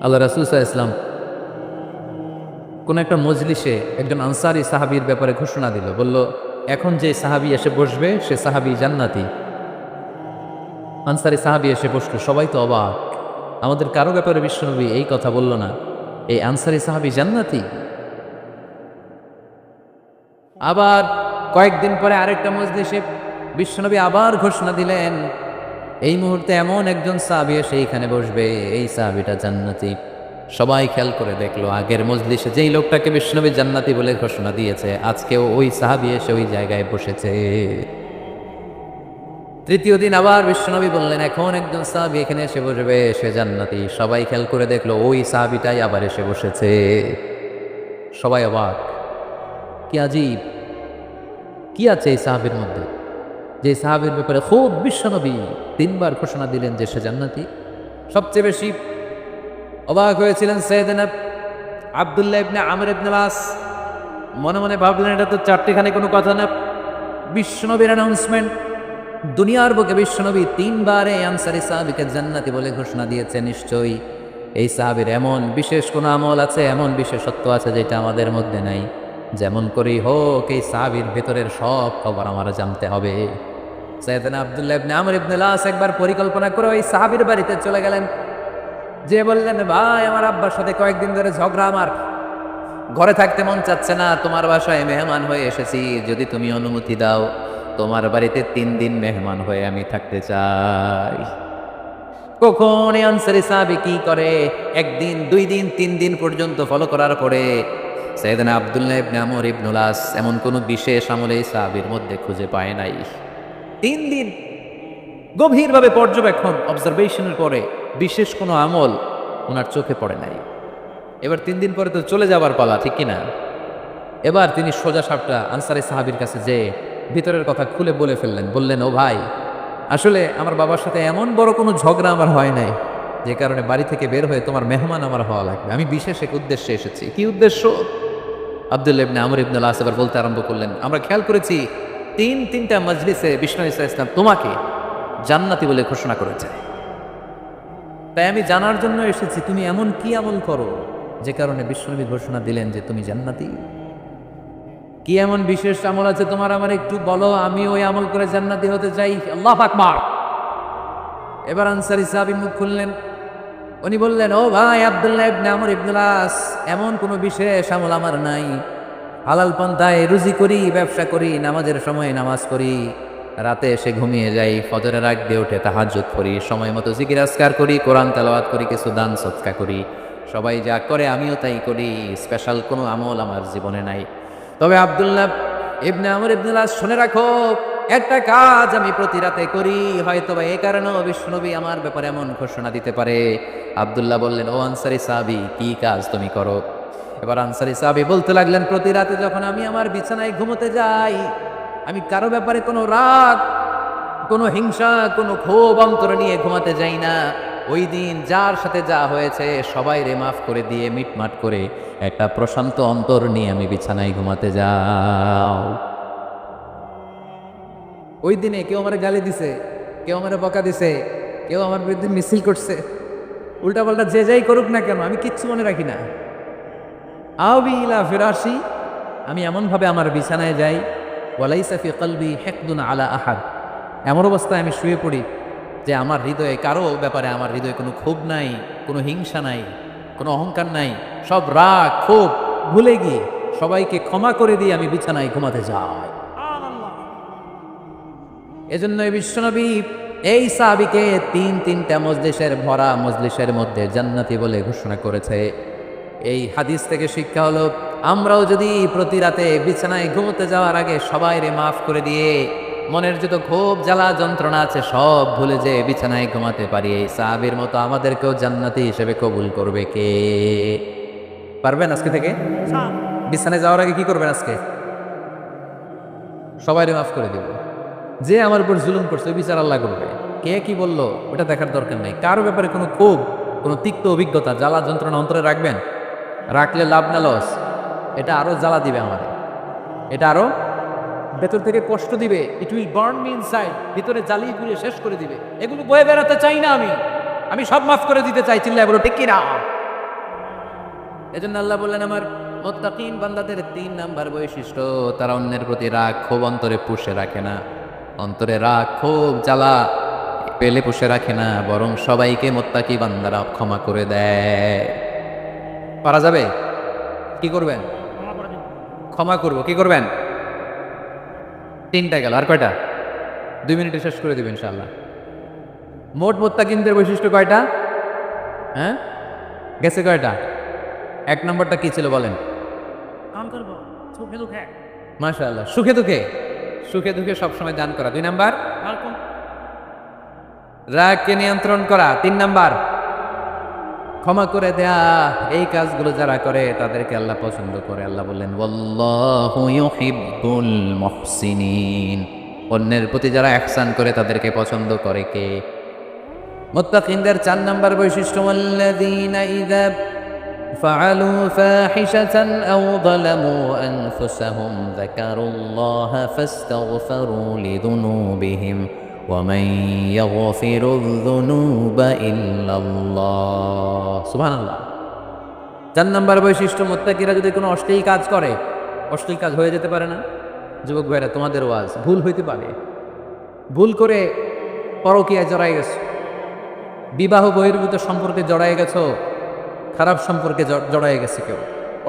আল্লাহ রাসূল সাল্লাল্লাহু আলাইহি ওয়াসাল্লাম কোন একটা মজলিসে একজন আনসারী সাহাবীর ব্যাপারে ঘোষণা দিল, বলল এখন যে সাহাবী এসে বসবে সে সাহাবী জান্নাতি। আনসারী সাহাবী এসে বসলো, সবাই তো অবাক, আমাদের কারো ব্যাপারে বিশ্বনবী এই কথা বলল না, এই আনসারী সাহাবী জান্নাতি। আবার কয়েকদিন পরে আরেকটা মজলিসে বিশ্বনবী আবার ঘোষণা দিলেন, এই মুহূর্তে এমন একজন সাহাবী এসে এইখানে বসবে, এই সাহাবীটা জান্নাতি। সবাই খেয়াল করে দেখলো, আগের মজলিসে যেই লোকটাকে বিশ্বনবী জান্নাতি বলে ঘোষণা দিয়েছে, আজকেও ওই সাহাবী এসে ওই জায়গায় বসেছে। তৃতীয় দিন আবার বিশ্বনবী বললেন, এখন একজন সাহাবী এখানে এসে বসবে, সে জান্নাতি। সবাই খেয়াল করে দেখলো, ওই সাহাবীটাই আবার এসে বসেছে। সবাই অবাক, কি আজীব, কি আছে এই সাহাবীর মধ্যে, যে সাহাবীর ব্যাপারে খুব বিশ্বনবী তিনবার ঘোষণা দিলেন যে সে জান্নাতি। সবচেয়ে বেশি অবাক হয়েছিলেন সাইয়েদনা আব্দুল্লাহ ইবনে আমর ইবনে আস। মনে মনে ভাবলেন, এটা তো চারটিখানে কোনো কথা না, বিশ্বনবীর অ্যানাউন্সমেন্ট। দুনিয়ার বুকে বিশ্বনবী তিনবার এই আনসারী সাহাবীকে জান্নাতি বলে ঘোষণা দিয়েছে, নিশ্চয়ই এই সাহাবীর এমন বিশেষ কোনো আমল আছে, এমন বিশেষত্ব আছে যেটা আমাদের মধ্যে নাই। যেমন করেই হোক এই সাহাবীর ভেতরের সব খবর আমার জানতে হবে। সাইয়েদনা আব্দুল্লাহ ইবনে আমর ইবনে আস একবার পরিকল্পনা করে ওই সাহাবীর বাড়িতে চলে গেলেন, যে বললেন, ভাই আমার আব্বার সাথে কয়েকদিন ধরে ঝগড়া, আমার ঘরে থাকতে মন চাচ্ছে না, তোমার বাসায় মেহমান হয়ে এসেছি, যদি তুমি অনুমতি দাও তোমার বাড়িতে 3 দিন মেহমান হয়ে আমি থাকতে চাই। কখন এই আনসারী সাহাবী কি করে, 1 দিন 2 দিন 3 দিন পর্যন্ত ফলো করার পরে সাইয়েদনা আব্দুল্লাহ ইবনে আমর ইবনে আস এমন কোনো বিশেষ আমল এই সাহাবীর মধ্যে খুঁজে পায় নাই। 3 দিন গভীরভাবে পর্যবেক্ষণ, অবজারভেশনের পরে বিশেষ কোনো আমল ওনার চোখে পড়ে নাই। এবার 3 দিন পরে তো চলে যাবার পালা, ঠিক কিনা? এবার তিনি সোজা সাপটা আনসারী সাহাবীর কাছে যেয়ে ভিতরের কথা খুলে বলে ফেললেন, বললেন, ও ভাই, আসলে আমার বাবার সাথে এমন বড় কোনো ঝগড়া আমার হয় নাই যে কারণে বাড়ি থেকে বের হয়ে তোমার মেহমান আমার হওয়া লাগবে। আমি বিশেষ এক উদ্দেশ্যে এসেছি। কি উদ্দেশ্য? আব্দুল্লাহ ইবনে আমর ইবনে আস এবার বলতে আরম্ভ করলেন, আমরা খেয়াল করেছি তিনটা মজলিসে বিষ্ণু ইসা ইসলাম তোমাকে জান্নাতি বলে ঘোষণা করেছে, তাই আমি জানার জন্য এসেছি তুমি এমন কি আমল করো যে কারণে বিশ্বনবী ঘোষণা দিলেন যে তুমি জান্নাতি। কি এমন বিশেষ আমল আছে তোমার, আমার একটু বলো, আমি ওই আমল করে জান্নাতি হতে চাই। আল্লাহু আকবার। এবার আনসারী সাহাবী মুখ খুললেন, উনি বললেন, ও ভাই আব্দুল্লাহ ইবনে আমর ইবনে আস, এমন কোনো বিশেষ আমল আমার নাই। হালাল পন্থায় রুজি করি, ব্যবসা করি, নামাজের সময় নামাজ করি, রাতে এসে ঘুমিয়ে যাই, ফজরের আগ দিয়ে উঠে তাহাজ্জুদ করি, সময় মতো জিকির আজকার করি, কোরআন তেলাওয়াত করি, কিছু দান সদকা করি। সবাই যা করে আমিও তাই করি, স্পেশাল কোনো আমল আমার জীবনে নাই। তবে আব্দুল্লাহ ইবনে আমর ইবনে আস, শুনে রাখো, একটা কাজ আমি প্রতি রাতে করি, হয়তো বা এই কারণেও বিশ্বনবী আমার ব্যাপারে এমন ঘোষণা দিতে পারে। আব্দুল্লাহ বললেন, ও আনসারী সাহাবী, কি কাজ তুমি করো? এবার আনসারী সাহাবী বলতে লাগলেন, প্রতি রাতে যখন আমি আমার বিছানায় ঘুমোতে যাই, আমি কারো ব্যাপারে কোনো রাগ, কোনো হিংসা, কোনো ক্ষোভ অন্তরে নিয়ে ঘুমাতে যাই না। ওই দিন যার সাথে যা হয়েছে সবাই রে মাফ করে দিয়ে মিটমাট করে একটা প্রশান্ত অন্তর নিয়ে আমি বিছানায় ঘুমাতে যাও। ওই দিনে কেউ আমার গালি দিছে, কেউ আমার বকা দিছে, কেউ আমার বিরুদ্ধে মিছিল করছে, উল্টাপাল্টা যে যাই করুক না কেন, আমি কিচ্ছু মনে রাখি না। আবি ইলা ফিরাশি, আমি এমনভাবে আমার বিছানায় যাই, ওয়ালাইসা ফি কলবি হিকদুন আলা আহাদ, এমন অবস্থায় আমি শুয়ে পড়ি যে আমার হৃদয়ে কারো ব্যাপারে আমার হৃদয়ে কোনো ক্ষোভ নাই, কোনো হিংসা নাই, কোনো অহংকার নাই, সব রাগ ক্ষোভ ভুলে গিয়ে সবাইকে ক্ষমা করে দিয়ে আমি বিছানায় ঘুমাতে যাই। এজন্য বিশ্বনবী এই সাহাবীকে তিনটা মজলিসের ভরা মজলিসের মধ্যে জান্নাতি বলে ঘোষণা করেছে। এই হাদিস থেকে শিক্ষা হলো, আমরাও যদি প্রতি রাতে বিছানায় ঘুমোতে যাওয়ার আগে সবাই রে মাফ করে দিয়ে মনের যত ক্ষোভ জ্বালা যন্ত্রণা আছে সব ভুলে যে বিছানায় ঘুমাতে পারি, এই সাহাবীর মতো আমাদেরকেও জান্নাতি হিসেবে কবুল করবে কে? পারবেন আজকে থেকে? বিছানায় যাওয়ার আগে কি করবেন? আজকে সবাই রে মাফ করে দিব। যে আমার উপর জুলুম করছে ওই বিচার আল্লাহ করবে। কে কি বললো ওটা দেখার দরকার নেই। কারো ব্যাপারে কোনো ক্ষোভ, কোনো তিক্ত অভিজ্ঞতা, জ্বালা যন্ত্রণা অন্তরে রাখবেন? রাখলে লাভ না লস? এটা আরো জ্বালা দিবে আমারে, এটা আরো ভেতর থেকে কষ্ট দিবে। It will burn me inside, ভিতরে জ্বালিয়ে পুড়িয়ে শেষ করে দিবে। এগুলো বয়ে বেড়াতে চাই না আমি, আমি সব মাফ করে দিতে চাই। চিল্লায় বলো ঠিক কিনা? এজন্য আল্লাহ বললেন আমার মুত্তাকিন বান্দাদের 3 নাম্বার বৈশিষ্ট্য, তারা অন্যের প্রতি রাগ ক্ষোভ অন্তরে পুষে রাখে না। অন্তরে রাগ ক্ষোভ জ্বালা পেলে পুষে রাখে না, বরং সবাইকে মুত্তাকি বান্দারা ক্ষমা করে দেয়। পারা যাবে? কি করবেন? ক্ষমা করব। কি করবেন? 3টা গেল, আর কয়টা? 2 মিনিটে শেষ করে দিবেন ইনশাআল্লাহ। মোট মুত্তাকিনদের বৈশিষ্ট্য কয়টা? হ্যাঁ, গেছে কয়টা? 1 নম্বরটা কি ছিল বলেন? মাশাআল্লাহ, সুখে দুঃখে, সুখে দুঃখে সবসময় দান করা 2 নাম্বার। রাগকে নিয়ন্ত্রণ করা 3 নাম্বার। ক্ষমা করে দেয়া, এই কাজগুলো যারা করে তাদেরকে আল্লাহ পছন্দ করে। আল্লাহ বললেন ওয়াল্লাহু ইউহিব্বুল মুহসিনিন, অন্যের প্রতি যারা ইহসান করে তাদেরকে পছন্দ করে কে? মুত্তাকিনদের 4 নাম্বার বৈশিষ্ট্য ওয়াল্লাযীনা ইযা ফাআলু ফাহিশাতান আও যালামু আনফুসাহুম যাকারুল্লাহা ফাস্তাগফিরু লিযুনুবিহিম ওয়া মান ইয়াগফিরুয যুনুবা ইল্লাল্লাহ। সুবহানাল্লাহ। 4 নাম্বার বৈশিষ্ট্য, মুত্তাকিরা যদি কোনো অশ্লীল কাজ করে, অশ্লীল কাজ হয়ে যেতে পারে না? যুবক ভাইরা, তোমাদের ওয়াজ, ভুল হইতে পারে। ভুল করে পরকীয়ায় জড়াই গেছো, বিবাহ বহির্ভূত সম্পর্কে জড়াই গেছো, খারাপ সম্পর্কে জড়াই গেছে, কেউ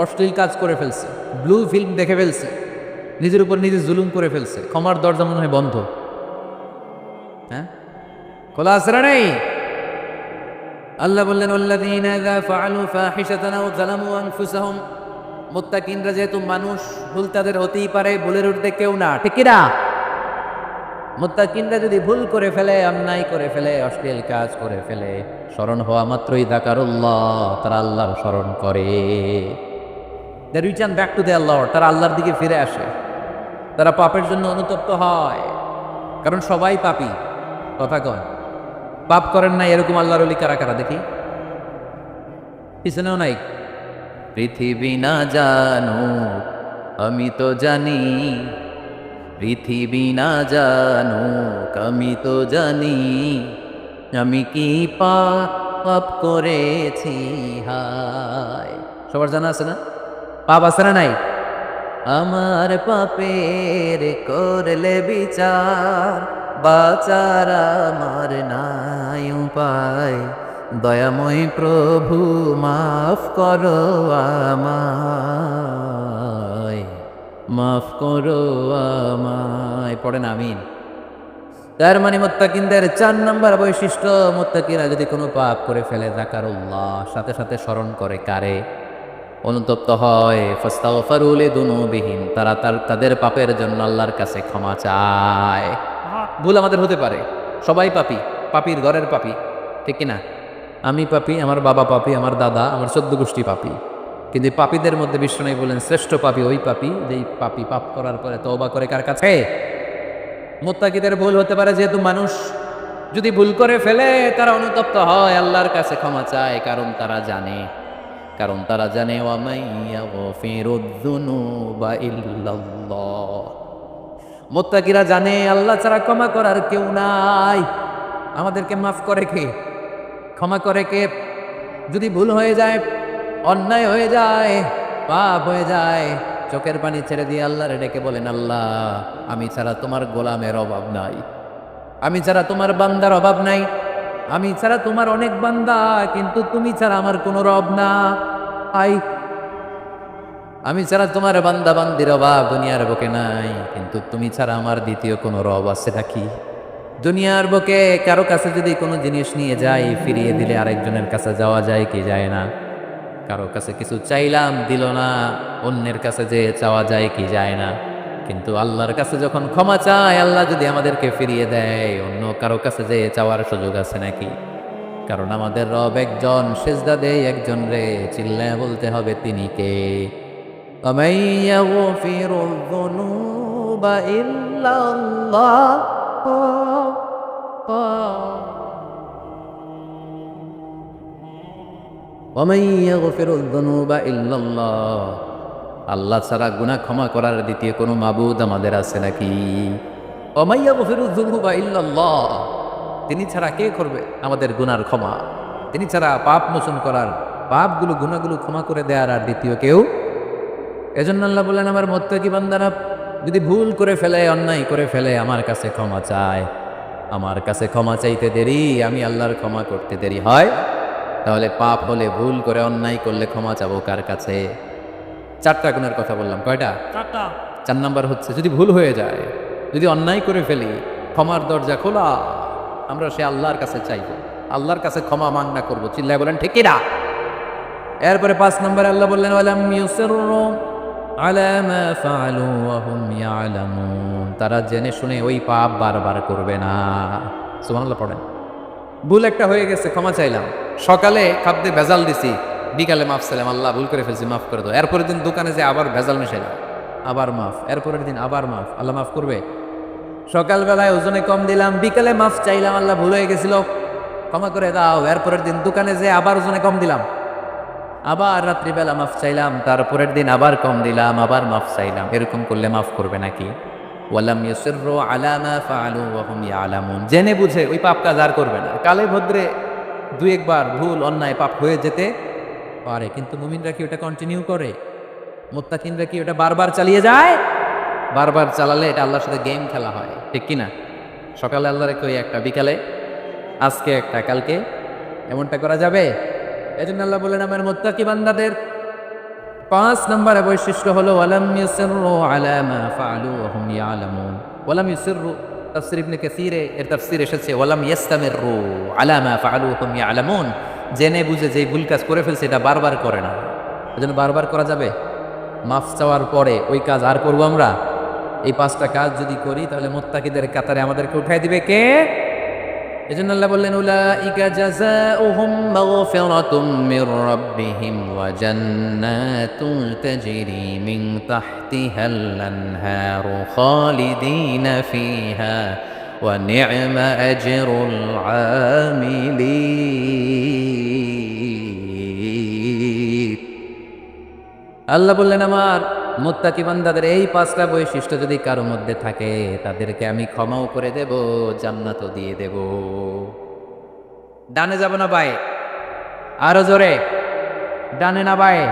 অশ্লীল কাজ করে ফেলছে, ব্লু ফিল্ম দেখে ফেলছে, নিজের উপর নিজে জুলুম করে ফেলছে, ক্ষমার দরজা মনে হয় বন্ধ। হ্যাঁ, খোলা আছে না নেই? আল্লাহ বললেন ওয়াল্লাযীনা ইযা ফাআলু ফাহিশাতান আও যালামু আনফুসাহুম, মুত্তাকিনরা যেহেতু মানুষ, ভুল তাদের হতেই পারে, ভুলের ঊর্ধ্বে কেউ না, ঠিক কি না? মুত্তাকিনরা যদি ভুল করে ফেলে, অন্যায় করে ফেলে, অশ্লীল কাজ করে ফেলে, স্মরণ হওয়া মাত্রই যাকারুল্লাহ, তারা আল্লাহর স্মরণ করে। They return back to their lord, তারা আল্লাহর দিকে ফিরে আসে, তারা পাপের জন্য অনুতপ্ত হয়। কারণ সবাই পাপী, কথা কয়। পাপ করেন না এরকম আল্লাহর ওলি কারা কারা দেখি? পিছনেও নাই। পৃথিবী না জানো আমি তো জানি, পৃথিবী না জানো আমি তো জানি, আমি কি পাপ করেছি হায়। সবার জানা আছে না? পাপ আছে না নাই? আমার পাপের করলে বিচার, বাচার আমার নাই উপায়, দয়াময় প্রভু মাফ করো আমায়, মাফ করো আমায়। পড়েন আমিন। তার মানে মুত্তাকিনদের 4 নাম্বার বৈশিষ্ট্য, মুত্তাকিরা যদি কোনো পাপ করে ফেলে, যাকারুল্লাহ, সাথে সাথে স্মরণ করে কারে? অনুতপ্ত হয়, ফাস্তাগফিরু লিযুনুবিহিম, তারা তাদের পাপের জন্য আল্লাহর কাছে ক্ষমা চায়। ভুল আমাদের হতে পারে, সবাই পাপী, পাপীর ঘরের পাপী, ঠিক কি না? আমি পাপী, আমার বাবা পাপী, আমার দাদা, আমার 14 গোষ্ঠী পাপী। কিন্তু পাপীদের মধ্যে বিশ্বনবী বলেন শ্রেষ্ঠ পাপী ওই পাপী যেই পাপী পাপ করার পরে তওবা করে কার কাছে? মুত্তাকিদের ভুল হতে পারে, যেহেতু মানুষ, যদি ভুল করে ফেলে তারা অনুতপ্ত হয়, আল্লাহর কাছে ক্ষমা চায়, কারণ তারা জানে, ওয়া মাইয়াগফিরুয যুনুবা ইল্লাল্লাহ। মুত্তাকিরা জানে আল্লাহ ছাড়া ক্ষমা করার কেউ নাই। আমাদেরকে মাফ করে কে? ক্ষমা করে কে? যদি ভুল হয়ে যায়, অন্যায় হয়ে যায়, পাপ হয়ে যায়, চোখের পানি ছেড়ে দিয়ে আল্লাহরে ডেকে বলেন, আল্লাহ আমি ছাড়া তোমার গোলামের অভাব নাই, আমি ছাড়া তোমার বান্দার অভাব নাই, আমি ছাড়া তোমার অনেক বান্দা, কিন্তু তুমি ছাড়া আমার কোনো রব নাই। আমি ছাড়া তোমার বান্দা বান্দির অভাব দুনিয়ার বুকে নাই, কিন্তু তুমি ছাড়া আমার দ্বিতীয় কোনো রব আছে নাকি? দুনিয়ার বুকে কারো কাছে যদি কোনো জিনিস নিয়ে যাই, ফিরিয়ে দিলে আরেকজনের কাছে যাওয়া যায় কি যায় না? কারো কাছে কিছু চাইলাম দিল না, অন্যের কাছে যে চাওয়া যায় কি যায় না? কিন্তু আল্লাহর কাছে যখন ক্ষমা চায়, আল্লাহ যদি আমাদেরকে ফিরিয়ে দেয়, অন্য কারো কাছে যে চাওয়ার সুযোগ আছে নাকি? কারণ আমাদের রব একজন, সেজদা দেয় একজন রে, চিল্লায় বলতে হবে তিনি কে? ومن يغفر الذنوب إلا الله ومن يغفر الذنوب إلا الله। আল্লাহ ছাড়া গুনাহ ক্ষমা করার দ্বিতীয় কোনো মাবুদ আমাদের আছে নাকি? ومن يغفر الذنوب إلا الله, তিনি ছাড়া কে করবে আমাদের গুনার ক্ষমা? তিনি ছাড়া পাপ মোচন করার পাপগুলো গুনাহগুলো ক্ষমা করে দেয়ার আর দ্বিতীয় কেউ। এজন্য আল্লাহ বললেন আমার মুত্তাকি বান্দারা যদি ভুল করে ফেলে, অন্যায় করে ফেলে, আমার কাছে ক্ষমা চায়, আমার কাছে ক্ষমা চাইতে দেরি, আমি আল্লাহর ক্ষমা করতে দেরি হয়। তাহলে পাপ হলে, ভুল করে অন্যায় করলে ক্ষমা চাবো কার কাছে? চারটা গুণের কথা বললাম, কয়টা? চারটা। 4 নাম্বার হচ্ছে যদি ভুল হয়ে যায়, যদি অন্যায় করে ফেলি, ক্ষমার দরজা খোলা, আমরা সে আল্লাহর কাছে চাইবো, আল্লাহর কাছে ক্ষমা মাংনা করবো, চিল্লায় বলেন ঠিক কিনা? এরপরে 5 নম্বরে আল্লাহ বললেন ওয়ালাম ইউসিররু আলা মা ফাআলু ওয়া হুম ইয়ালামুন, তারা জেনে শুনে ওই পাপ বারবার করবে না। সুবহানাল্লাহ পড়েন। ভুল একটা হয়ে গেছে, ক্ষমা চাইলাম, সকালে খাদ্যে ভেজাল দিছি, বিকালে মাফ চাইলাম, আল্লাহ ভুল করে ফেলছি, মাফ করে দাও। এরপরের দিন দোকানে যে আবার ভেজাল মিশাইলাম, আবার মাফ, এরপরের দিন আবার মাফ, আল্লাহ মাফ করবে? সকালবেলায় ওজনে কম দিলাম, বিকালে মাফ চাইলাম, আল্লাহ ভুল হয়ে গেছিল, ক্ষমা করে দাও। এরপরের দিন দোকানে যে আবার ওজনে কম দিলাম, আবার রাত্রিবেলা মাফ চাইলাম, তারপরের দিন আবার কম দিলাম, আবার মাফ চাইলাম। এরকম করলে মাফ করবে নাকি? ওয়ালাম ইউসিররু আলা মা ফাআলু ওয়া হুম ইয়ালামুন, জেনে বুঝে ওই পাপ কাজ আর করবে না। কালে ভদ্রে 2-1 বার ভুল অন্যায় পাপ হয়ে যেতে পারে, কিন্তু মুমিনরা কি ওটা কন্টিনিউ করে? মুত্তাকিনরা কি ওটা বারবার চালিয়ে যায়? বারবার চালালে এটা আল্লাহর সাথে গেম খেলা হয়, ঠিক কি না? সকালে আল্লাহর কই একটা, বিকালে আজকে একটা, কালকে এমনটা করা যাবে? এজন্য আল্লাহ বলেন আমার মুত্তাকি বান্দাদের 5 নম্বরে বৈশিষ্ট্য হলো ওয়ালাম ইউসিররু আলা মা ফাআলু ওয়া হুম ইয়ালামুন। ওয়ালাম ইউসিররু, তাফসীর ইবনে কাসীরে এর তাফসীর এসেছে ওয়ালাম ইস্তামিররু আলা মা ফাআলু ওয়া হুম ইয়ালামুন, জেনে বুঝে যে ভুল কাজ করে ফেলছে এটা বারবার করে না। এজন্য বারবার করা যাবে? মাফ চাওয়ার পরে ওই কাজ আর করব আমরা? এই 5টা কাজ যদি করি তাহলে মুত্তাকিদের কাতারে আমাদেরকে উঠাই দিবে কে? এজন্য আল্লাহ বললেন উলাইকা জাযাউহুম মাগফিরাতুম মির রাব্বিহিম ওয়া জান্নাতুন তাজরি মিন তাহতিহাল আনহারু খালিদিনা ফিহা ওয়া নি'মা আজরুল আমিলিন। আল্লাহ বললেন আমার মুত্তাকি বান্দাদের এই 5টা বৈশিষ্ট্য যদি কারো মধ্যে থাকে, তাদেরকে আমি ক্ষমাও করে দেব, জান্নাতও দিয়ে দেব। ডানে যাব না বায়ে? আরো জোরে, ডানে না বায়ে?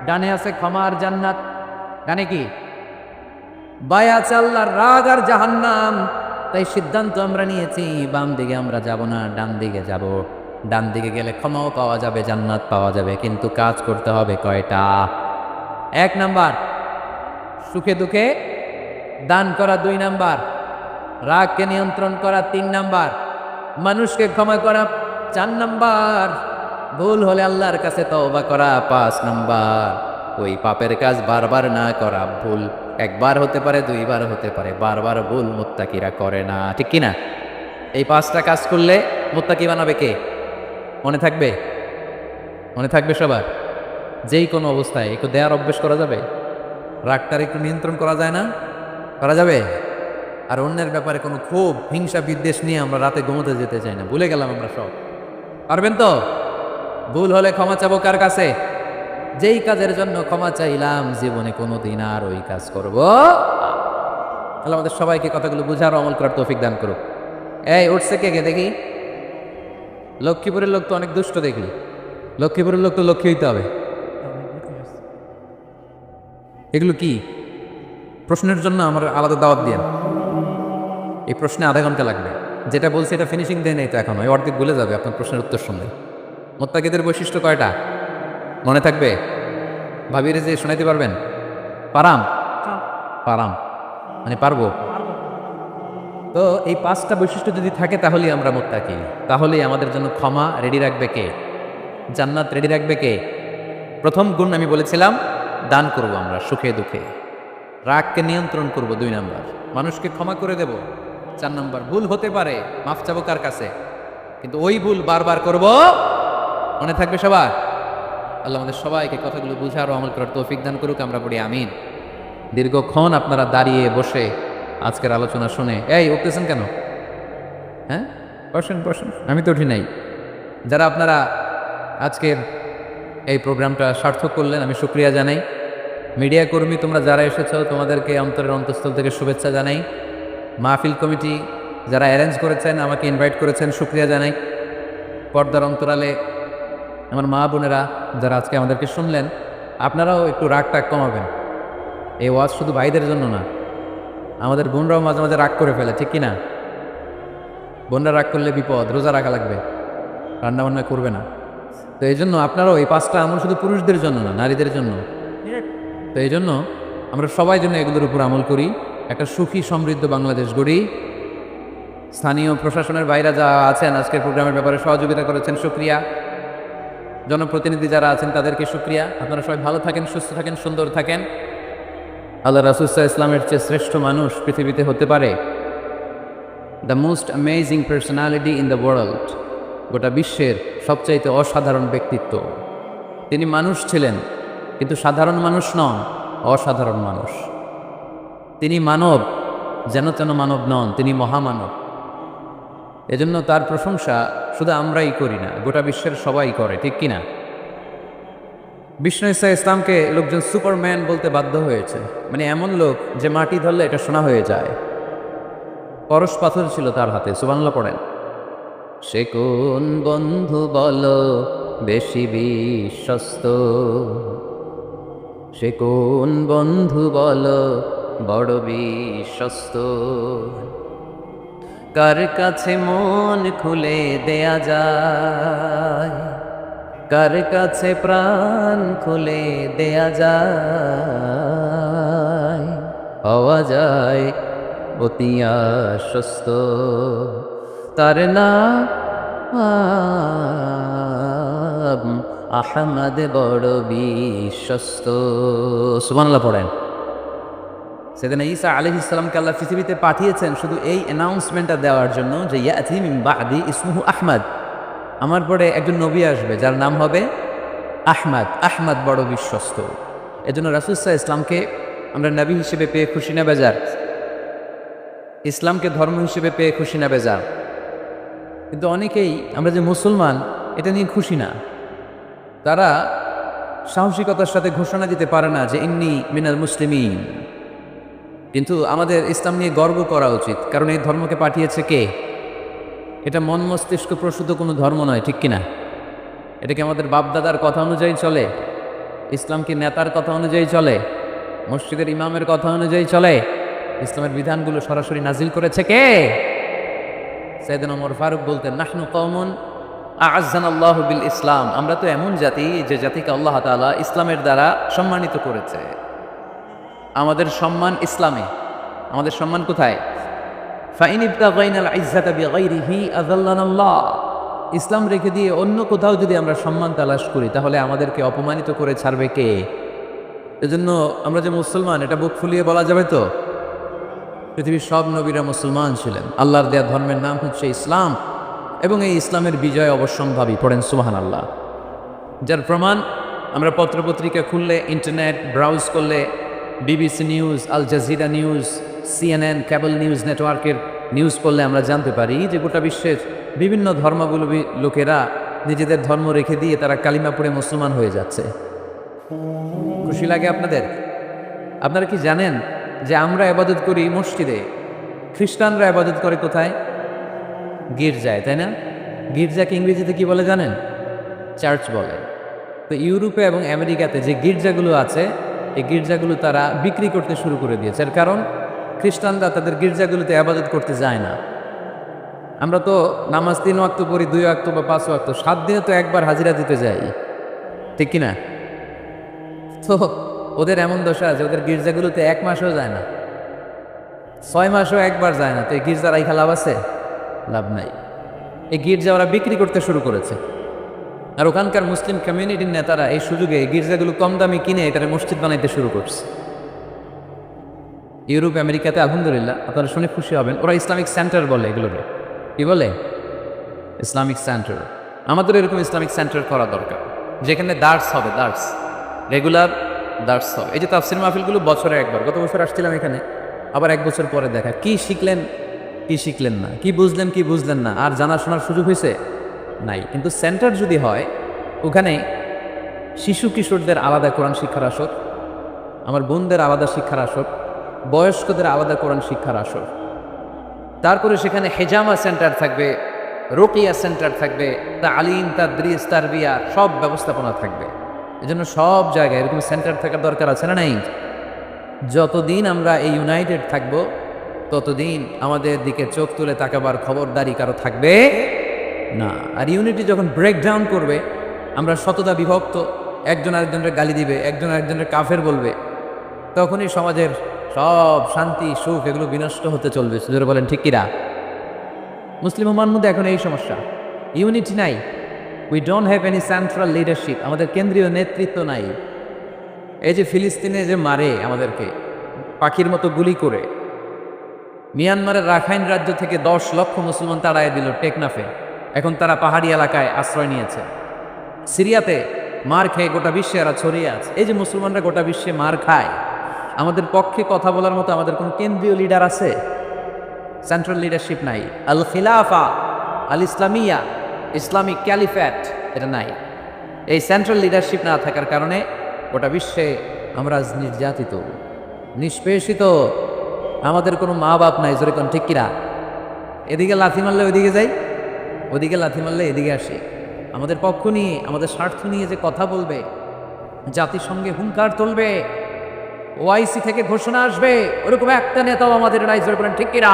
ডানে আছে ক্ষমা আর জান্নাত, ডানে কি? বায়ে আছে আল্লাহর রাগ আর জাহান্নাম। তাই সিদ্ধান্ত আমরা নিয়েছি বাম দিকে আমরা যাব না, ডান দিকে যাব। ডান দিকে গেলে ক্ষমাও পাওয়া যাবে, জান্নাত পাওয়া যাবে, কিন্তু কাজ করতে হবে কয়টা? 1 নাম্বার সুখে দুঃখে দান করা, 2 নাম্বার রাগকে নিয়ন্ত্রণ করা, 3 নাম্বার মানুষকে ক্ষমা করা, 4 নাম্বার ভুল হলে আল্লাহর কাছে তওবা করা, 5 নাম্বার ওই পাপের কাজ বারবার না করা। ভুল একবার হতে পারে, 2 বার হতে পারে, বারবার ভুল মুত্তাকিরা করে না, ঠিক কি না? এই 5টা কাজ করলে মুত্তাকি বানাবে কে? মনে থাকবে? মনে থাকবে সবার? যেই কোনো অবস্থায় একটু দেয়ার অভ্যেস করা যাবে? রাগটার একটু নিয়ন্ত্রণ করা যায় না? করা যাবে? আর অন্যের ব্যাপারে কোনো ক্ষোভ, হিংসা, বিদ্বেষ নিয়ে আমরা রাতে ঘুমোতে যেতে চাই না, ভুলে গেলাম আমরা সব। পারবেন তো? ভুল হলে ক্ষমা চাবো কার কাছে? যেই কাজের জন্য ক্ষমা চাইলাম জীবনে কোনোদিন আর ওই কাজ করব না। তাহলে আমাদের সবাইকে কথাগুলো বুঝার, আমল করার তৌফিক দান করুক। এই উঠছে কে কে দেখি? লক্ষ্মীপুরের লোক তো অনেক দুষ্ট দেখলি। লক্ষ্মীপুরের লোক তো লক্ষ্মী হইতে হবে। এগুলো কি? প্রশ্নের জন্য আমার আলাদা দাওয়াত দিয়ে, এই প্রশ্নে আধা ঘন্টা লাগবে। যেটা বলছি এটা ফিনিশিং দেয় নাই তো এখনো, এই অর্ধেক ভুলে যাবে আপনার প্রশ্নের উত্তর শুনলে। মুত্তাকিদের বৈশিষ্ট্য কয়টা মনে থাকবে? ভাবিরে যে শোনাইতে পারবেন? পারাম পারাম মানে পারবো তো। এই 5টা বৈশিষ্ট্য যদি থাকে তাহলেই আমরা মুত্তাকি, তাহলেই আমাদের জন্য ক্ষমা রেডি রাখবে কে? জান্নাত রেডি রাখবে কে? প্রথম গুণ আমি বলেছিলাম দান করব আমরা সুখে দুঃখে, রাগকে নিয়ন্ত্রণ করব 2 নাম্বার, মানুষকে ক্ষমা করে দেব 4 নাম্বার, ভুল হতে পারে মাফ চাবো কার কাছে, কিন্তু ওই ভুল বারবার করব। মনে থাকবে সবার? আল্লাহ আমাদের সবাইকে কথাগুলো বুঝার ও আমল করার তৌফিক দান করুক, আমরা পড়ি আমিন। দীর্ঘক্ষণ আপনারা দাঁড়িয়ে বসে আজকের আলোচনা শুনে এই উঠতেছেন কেন? হ্যাঁ বসেন বসেন, আমি তো উঠি নাই। যারা আপনারা আজকের এই প্রোগ্রামটা সার্থক করলেন আমি শুকরিয়া জানাই। মিডিয়া কর্মী তোমরা যারা এসেছো তোমাদেরকে অন্তরের অন্তঃস্থল থেকে শুভেচ্ছা জানাই। মাহফিল কমিটি যারা অ্যারেঞ্জ করেছেন, আমাকে ইনভাইট করেছেন, শুকরিয়া জানাই। পর্দার অন্তরালে আমার মা বোনেরা যারা আজকে আমাদেরকে শুনলেন, আপনারাও একটু রাগ টাগ কমাবেন। এই ওয়াজ শুধু ভাইদের জন্য না, আমাদের বোনরাও মাঝে মাঝে রাগ করে ফেলে, ঠিক কিনা? বোনরা রাগ করলে বিপদ, রোজা রাখা লাগবে, রান্নাবান্না করবে না। তো এই জন্য আপনারাও এই 5টা আমল শুধু পুরুষদের জন্য না, নারীদের জন্য। তো এই জন্য আমরা সবাই জন্য এগুলোর উপর আমল করি, একটা সুখী সমৃদ্ধ বাংলাদেশ গড়ি। স্থানীয় প্রশাসনের বাইরে যারা আছেন আজকের প্রোগ্রামের ব্যাপারে সহযোগিতা করেছেন, শুকরিয়া। জনপ্রতিনিধি যারা আছেন তাদেরকে শুকরিয়া। আপনারা সবাই ভালো থাকেন, সুস্থ থাকেন, সুন্দর থাকেন। আল্লাহ রাসূল সাল্লাল্লাহু আলাইহি ইসলামের চেয়ে শ্রেষ্ঠ মানুষ পৃথিবীতে হতে পারে? The most amazing personality in the world, গোটা বিশ্বের সবচাইতে অসাধারণ ব্যক্তিত্ব। তিনি মানুষ ছিলেন, কিন্তু সাধারণ মানুষ নন, অসাধারণ মানুষ। তিনি মানব, যেন তেন মানব নন, তিনি মহামানব। এজন্য তার প্রশংসা শুধু আমরাই করি না, গোটা বিশ্বের সবাই করে, ঠিক কিনা? বিষ্ণু ঈসা ইসলামকে লোকজন সুপারম্যান বলতে বাধ্য হয়েছে, মানে এমন লোক যে মাটি ধরলে এটা সোনা হয়ে যায়। পরশ পাথর ছিল তার হাতে, সুবহানাল্লাহ পড়েন। সে কোন বন্ধু বলো বেশি বিশ্বস্ত, সে কোন বন্ধু বলো বড় বিশ্বস্ত, কার কাছে মন খুলে দেয়া যায়, কার কাছে প্রাণ খুলে দেয়া যায়, পাওয়া যায় অতি আশ্বস্ত, তার নাম আহমদ বড় বিশ্বস্ত। সুবহানাল্লাহ পড়েন। সেদিনা ঈসা আলাইহিস সালামকে আল্লাহ পৃথিবীতে পাঠিয়েছেন শুধু এই অ্যানাউন্সমেন্টটা দেওয়ার জন্য যে ইয়াতি মিন বাদি ইসমুহু আহমদ, আমার পরে একজন নবী আসবে যার নাম হবে আহমদ, আহমদ বড় বিশ্বস্ত। এজন্য রাসূল সাল্লাল্লাহু আলাইহি ইসলামকে আমরা নবী হিসেবে পেয়ে খুশি না বেজার? ইসলামকে ধর্ম হিসেবে পেয়ে খুশি না বেজার? কিন্তু অনেকেই আমরা যে মুসলমান এটা নিয়ে খুশি না। তারা সাহসিকতার সাথে ঘোষণা দিতে পারে না যে ইন্নী মিনাল মুসলিমিন। কিন্তু আমাদের ইসলাম নিয়ে গর্ব করা উচিত, কারণ এই ধর্মকে পাঠিয়েছে কে? এটা মন মস্তিষ্ক প্রসূত কোনো ধর্ম নয়, ঠিক কিনা? এটা কি আমাদের বাপদাদার কথা অনুযায়ী চলে? ইসলাম কি নেতার কথা অনুযায়ী চলে? মসজিদের ইমামের কথা অনুযায়ী চলে? ইসলামের বিধানগুলো সরাসরি নাজিল করেছে কে? সাইয়েদনা ওমর ফারুক বলতেন, নাহনু কওমুন আ'আজ্জানাল্লাহু বিল ইসলাম, আমরা তো এমন জাতি যে জাতিকে আল্লাহ তাআলা ইসলামের দ্বারা সম্মানিত করেছে। আমাদের সম্মান ইসলামে। আমাদের সম্মান কোথায়? ফাইন ইবতাগাইনাল ইজ্জাতা বিগাইরিহি আযাল্লানাল্লাহ, ইসলাম রেখে দিয়ে অন্য কোথাও যদি আমরা সম্মান তালাশ করি তাহলে আমাদেরকে অপমানিত করে ছাড়বে কে? এজন্য আমরা যে মুসলমান এটা বুক ফুলিয়ে বলা যাবে তো? পৃথিবীর সব নবীরা মুসলমান ছিলেন। আল্লাহর দেয়া ধর্মের নাম হচ্ছে ইসলাম, এবং এই ইসলামের বিজয় অবশ্যম্ভাবী। পড়েন সুবহানাল্লাহ। যার প্রমাণ আমরা পত্রপত্রিকা খুললে, ইন্টারনেট ব্রাউজ করলে, BBC news, Al Jazeera news, CNN cable news নেটওয়ার্কের নিউজ পড়লে আমরা জানতে পারি যে গোটা বিশ্বের বিভিন্ন ধর্মাবলম্বী লোকেরা নিজেদের ধর্ম রেখে দিয়ে তারা কালিমা পড়ে মুসলমান হয়ে যাচ্ছে। খুশি লাগে আপনাদের? আপনারা কি জানেন যে আমরা ইবাদত করি মসজিদে, খ্রিস্টানরা ইবাদত করে কোথায়? গির্জায়, তাই না? গির্জাকে ইংরেজিতে কি বলে জানেন? চার্চ বলে। তো ইউরোপে এবং আমেরিকাতে যে গির্জাগুলো আছে, এই গির্জাগুলো তারা বিক্রি করতে শুরু করে দিয়েছে। এর কারণ খ্রিস্টানরা তাদের গির্জাগুলোতে ইবাদত করতে যায় না। আমরা তো নামাজ 3 ওয়াক্ত পড়ি, 2 ওয়াক্ত বা 5 ওয়াক্ত, 7 দিনে তো একবার হাজিরা দিতে যাই, ঠিক কিনা? তো ওদের এমন দশা আছে, ওদের গির্জাগুলোতে 1 মাসও যায় না, 6 মাসও একবার যায় না। তো এই গির্জা রাইখা লাভ আছে? লাভ নাই। এই গির্জা ওরা বিক্রি করতে শুরু করেছে। আর ওখানকার মুসলিম কমিউনিটির নেতারা এই সুযোগে গির্জাগুলো কম দামে কিনে এটারে মসজিদ বানাইতে শুরু করছে। ইউরোপ আমেরিকাতে আলহামদুলিল্লাহ আপনারা শুনে খুশি হবেন, ওরা ইসলামিক সেন্টার বলে এগুলোকে। কি বলে? Islamic centre. আমাদের এরকম ইসলামিক সেন্টার করা দরকার, যেখানে দার্স হবে, দার্স, রেগুলার দার্স হবে। এই যে তাফসির মাহফিলগুলো বছরে একবার, গত বছর আসছিলাম এখানে, আবার 1 বছর পরে দেখা, কি শিখলেন কি শিখলেন না, কি বুঝলেন কি বুঝলেন না, আর জানাশোনার সুযোগ হয়েছে নাই। কিন্তু সেন্টার যদি হয়, ওখানে শিশু কিশোরদের আলাদা কোরআন শিক্ষার আসর, আমার বোনদের আলাদা শিক্ষার আসর, বয়স্কদের আলাদা কোরআন শিক্ষার আসর, তারপরে সেখানে হেজামা সেন্টার থাকবে, রোকিয়া সেন্টার থাকবে, তালিম, তাদরিস, তারবিয়া সব ব্যবস্থাপনা থাকবে। এজন্য সব জায়গায় এরকম সেন্টার থাকার দরকার আছে না নাই? যতদিন আমরা এই ইউনাইটেড থাকব ততদিন আমাদের দিকে চোখ তুলে তাকাবার খবরদারি কারো থাকবে না। আর ইউনিটি যখন ব্রেকডাউন করবে, আমরা শততা বিভক্ত, একজন আরেকজনের গালি দিবে, একজন আরেকজনের কাফের বলবে, তখনই সমাজের সব শান্তি সুখ এগুলো বিনষ্ট হতে চলবে। সুজোরে বলেন ঠিক কিনা? মুসলিম উম্মার মধ্যে এখন এই সমস্যা, ইউনিটি নাই। We don't have any central leadership, আমাদের কেন্দ্রীয় নেতৃত্ব নাই। এই যে ফিলিস্তিনে যে মারে আমাদেরকে পাখির মতো গুলি করে, মিয়ানমারের রাখাইন রাজ্য থেকে 10 লক্ষ মুসলমান তাড়ায় দিল টেকনাফে, এখন তারা পাহাড়ি এলাকায় আশ্রয় নিয়েছে। সিরিয়াতে মার খেয়ে গোটা বিশ্বে এরা ছড়িয়ে আছে। এই যে মুসলমানরা গোটা বিশ্বে মার খায়, আমাদের পক্ষে কথা বলার মতো আমাদের কোনো কেন্দ্রীয় লিডার আছে? সেন্ট্রাল লিডারশিপ নাই। আল খিলাফা আল ইসলামিয়া, ইসলামিক ক্যালিফ্যাট, এটা নাই। এই সেন্ট্রাল লিডারশিপ না থাকার কারণে গোটা বিশ্বে আমরা আজ নির্যাতিত, নিষ্পেষিত। আমাদের কোনো মা বাপ নাই, যেরকম ঠিক কিনা? এদিকে লাথি মারলে ওইদিকে যাই, ওদিকে লাথি মারলে এদিকে আসি। আমাদের পক্ষ নিয়ে, আমাদের স্বার্থ নিয়ে যে কথা বলবে, জাতিসংঘে হুঙ্কার তুলবে, ওআইসি থেকে ঘোষণা আসবে, ওরকম একটা নেতাও আমাদের নাই, যেরকম ঠিক কিনা?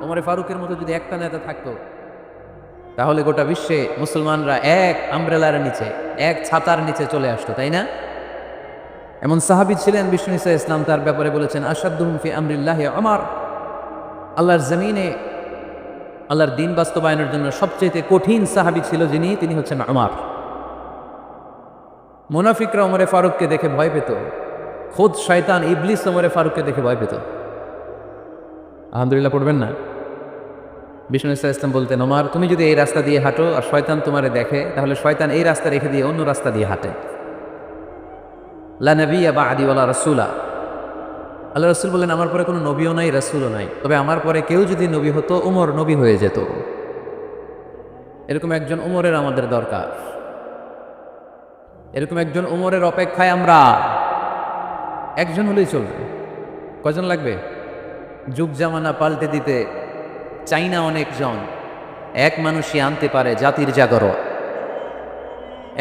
ওমরে ফারুকের মতো যদি একটা নেতা থাকতো, তাহলে গোটা বিশ্বে মুসলমানরা এক আমব্রেলার নিচে, এক ছাতার নিচে চলে আসতো, তাই না? এমন সাহাবী ছিলেন, বিষ্ণু ইসা ইসলাম তার ব্যাপারে বলেছেন, আসাদুহুম ফি আমরিল্লাহি ওমর, আল্লাহর জমিনে আল্লাহর দিন বাস্তবায়নের জন্য সবচেয়ে কঠিন সাহাবী ছিল যিনি, তিনি হচ্ছেন ওমর। মুনাফিকরা ওমরে ফারুককে দেখে ভয় পেত, খোদ শয়তান ইবলিস ওমরে ফারুককে দেখে ভয় পেত। আলহামদুলিল্লাহ পড়বেন না? বিষ্ণু ইসা ইসলাম বলতেন, ওমর তুমি যদি এই রাস্তা দিয়ে হাঁটো আর শয়তান তোমারে দেখে, তাহলে শয়তান এই রাস্তা রেখে দিয়ে অন্য রাস্তা দিয়ে হাঁটে। লা নবিয়্যা বা'দি ওয়ালা রাসূলা, আল্লাহ রাসূল বললেন, আমার পরে কোনো নবীও নাই, রাসূলও নাই, তবে আমার পরে কেউ যদি নবী হতো, ওমর নবী হয়ে যেত। এরকম একজন ওমরের আমাদের দরকার। এরকম একজন ওমরের অপেক্ষায় আমরা। একজন হলেই চলবে, কয়জন লাগবে? যুগ জামানা পাল্টে দিতে চাই না অনেকজন। এক মানুষই আনতে পারে জাতির জাগরণ।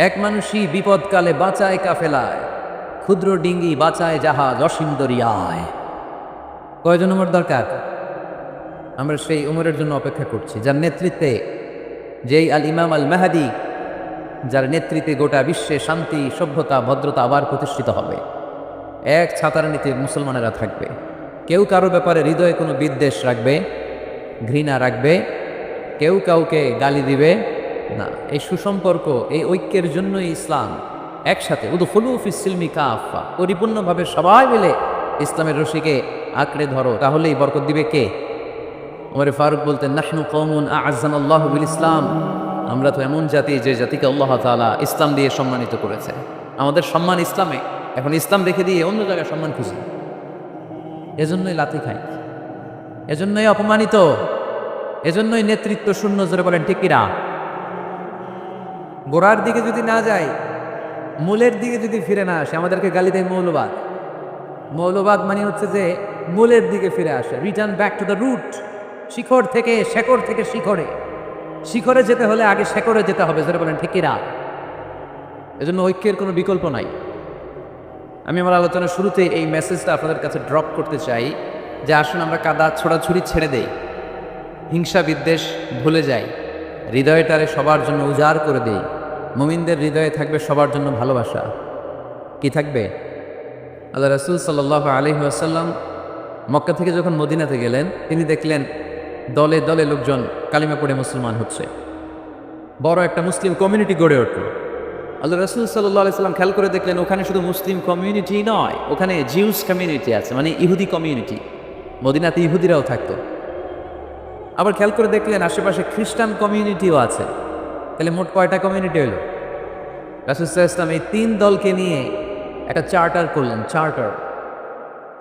এক মানুষই বিপদকালে বাঁচায় কাফেলায়, ক্ষুদ্র ডিঙ্গি বাঁচায় জাহাজ অসীম দরিয়ায়। কয়জন ওমর দরকার? আমরা সেই ওমরের জন্য অপেক্ষা করছি, যার নেতৃত্বে, যেই আল ইমাম আল মাহদি, যার নেতৃত্বে গোটা বিশ্বে শান্তি, সভ্যতা, ভদ্রতা আবার প্রতিষ্ঠিত হবে। এক ছাতার নিচে মুসলমানেরা থাকবে, কেউ কারো ব্যাপারে হৃদয়ে কোনো বিদ্বেষ রাখবে, ঘৃণা রাখবে, কেউ কাউকে গালি দিবে না। এই সুসম্পর্ক, এই ঐক্যের জন্যই ইসলাম। একসাথে উদখুলু ফিস সিলমি কাফা, পরিপূর্ণভাবে সবাই মিলে ইসলামের রশিকে আঁকড়ে ধরো, তাহলেই বরকত দিবে কে? ওমরে ফারুক বলতেন, নাহনু কওমুন আ'আজ্জানাল্লাহু বিল ইসলাম, আমরা তো এমন জাতি যে জাতিকে আল্লাহ তাআলা ইসলাম দিয়ে সম্মানিত করেছে। আমাদের সম্মান ইসলামে, এখন ইসলাম রেখে দিয়ে অন্য জায়গায় সম্মান খুঁজি। এজন্যই লাথি খাই, এজন্যই অপমানিত, এজন্যই নেতৃত্ব শূন্য। জোরে বলেন ঠিক কিনা? গোড়ার দিকে যদি না যায়, মূলের দিকে যদি ফিরে না আসে, আমাদেরকে গালি দেয় মৌলবাদ। মৌলবাদ মানে হচ্ছে যে মূলের দিকে ফিরে আসে, return back to the root. শিখর থেকে, শেকড় থেকে শিখরে, শিখরে যেতে হলে আগে শেকড়ে যেতে হবে। জোরে বলেন ঠিক কিনা? এজন্য ঐক্যের কোনো বিকল্প নাই। আমি আমার আলোচনার শুরুতে এই মেসেজটা আপনাদের কাছে ড্রপ করতে চাই যে আসুন আমরা কাদা ছোড়াছুড়ি ছেড়ে দেই, হিংসা বিদ্বেষ ভুলে যাই, হৃদয়টারে সবার জন্য উজাড় করে দেই। মুমিনদের হৃদয়ে থাকবে সবার জন্য ভালোবাসা। কি থাকবে? আল্লাহ রাসূল সাল্লাল্লাহু আলাইহি ওয়াসাল্লাম মক্কা থেকে যখন মদিনাতে গেলেন, তিনি দেখলেন দলে দলে লোকজন কালিমা পড়ে মুসলমান হচ্ছে, বড় একটা মুসলিম কমিউনিটি গড়ে উঠল। আল্লাহ রাসূল সাল্লাল্লাহু আলাইহি ওয়াসাল্লাম খেয়াল করে দেখলেন ওখানে শুধু মুসলিম কমিউনিটি নয়, ওখানে জিউস কমিউনিটি আছে, মানে ইহুদি কমিউনিটি। মদিনাতে ইহুদিরাও থাকতো। আবার খেয়াল করে দেখলেন আশেপাশে খ্রিস্টান কমিউনিটিও আছে। তাহলে মোট কয়টা কমিউনিটি হলো? রাসূল সাল্লাল্লাহু আলাইহি ওয়াসাল্লাম এই 3 দলকে নিয়ে একটা চার্টার করলেন। চার্টার,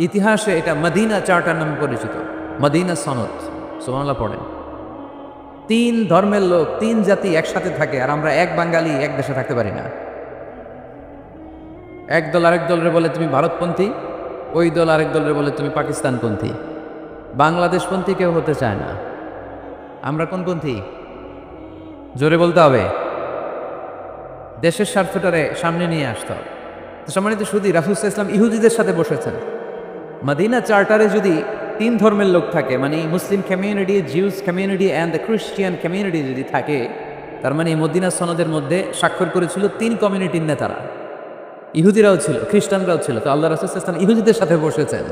ইতিহাসে এটা মদিনা চার্টার নামে পরিচিত, মদিনা সনদ। সুবহানাল্লাহ পড়েন। 3 ধর্মের লোক, 3 জাতি একসাথে থাকে, আর আমরা এক বাঙালি এক দেশে থাকতে পারি না। এক দল আরেক দলের বলে তুমি ভারতপন্থী, ওই দল আরেক দলের বলে তুমি পাকিস্তানপন্থী। বাংলাদেশপন্থী কেউ হতে চায় না। আমরা কোনপন্থী? জোরে বলতে হবে। দেশের স্বার্থটারে সামনে নিয়ে আসতে হবে। তো সম্মানিত শুধু রাসূল সাল্লাল্লাহু আলাইহি ওয়াসাল্লাম ইহুদিদের সাথে বসেছেন। মদিনা চার্টারে যদি 3 ধর্মের লোক থাকে, মানে Muslim community, Jews community and the Christian community যদি থাকে, তার মানে এই মদিনা সনদের মধ্যে স্বাক্ষর করেছিল 3 কমিউনিটির নেতারা। ইহুদিরাও ছিল, খ্রিস্টানরাও ছিল। তো আল্লাহ রাসূল সাল্লাল্লাহু আলাইহি ওয়াসাল্লাম ইহুদিদের সাথে বসেছেন,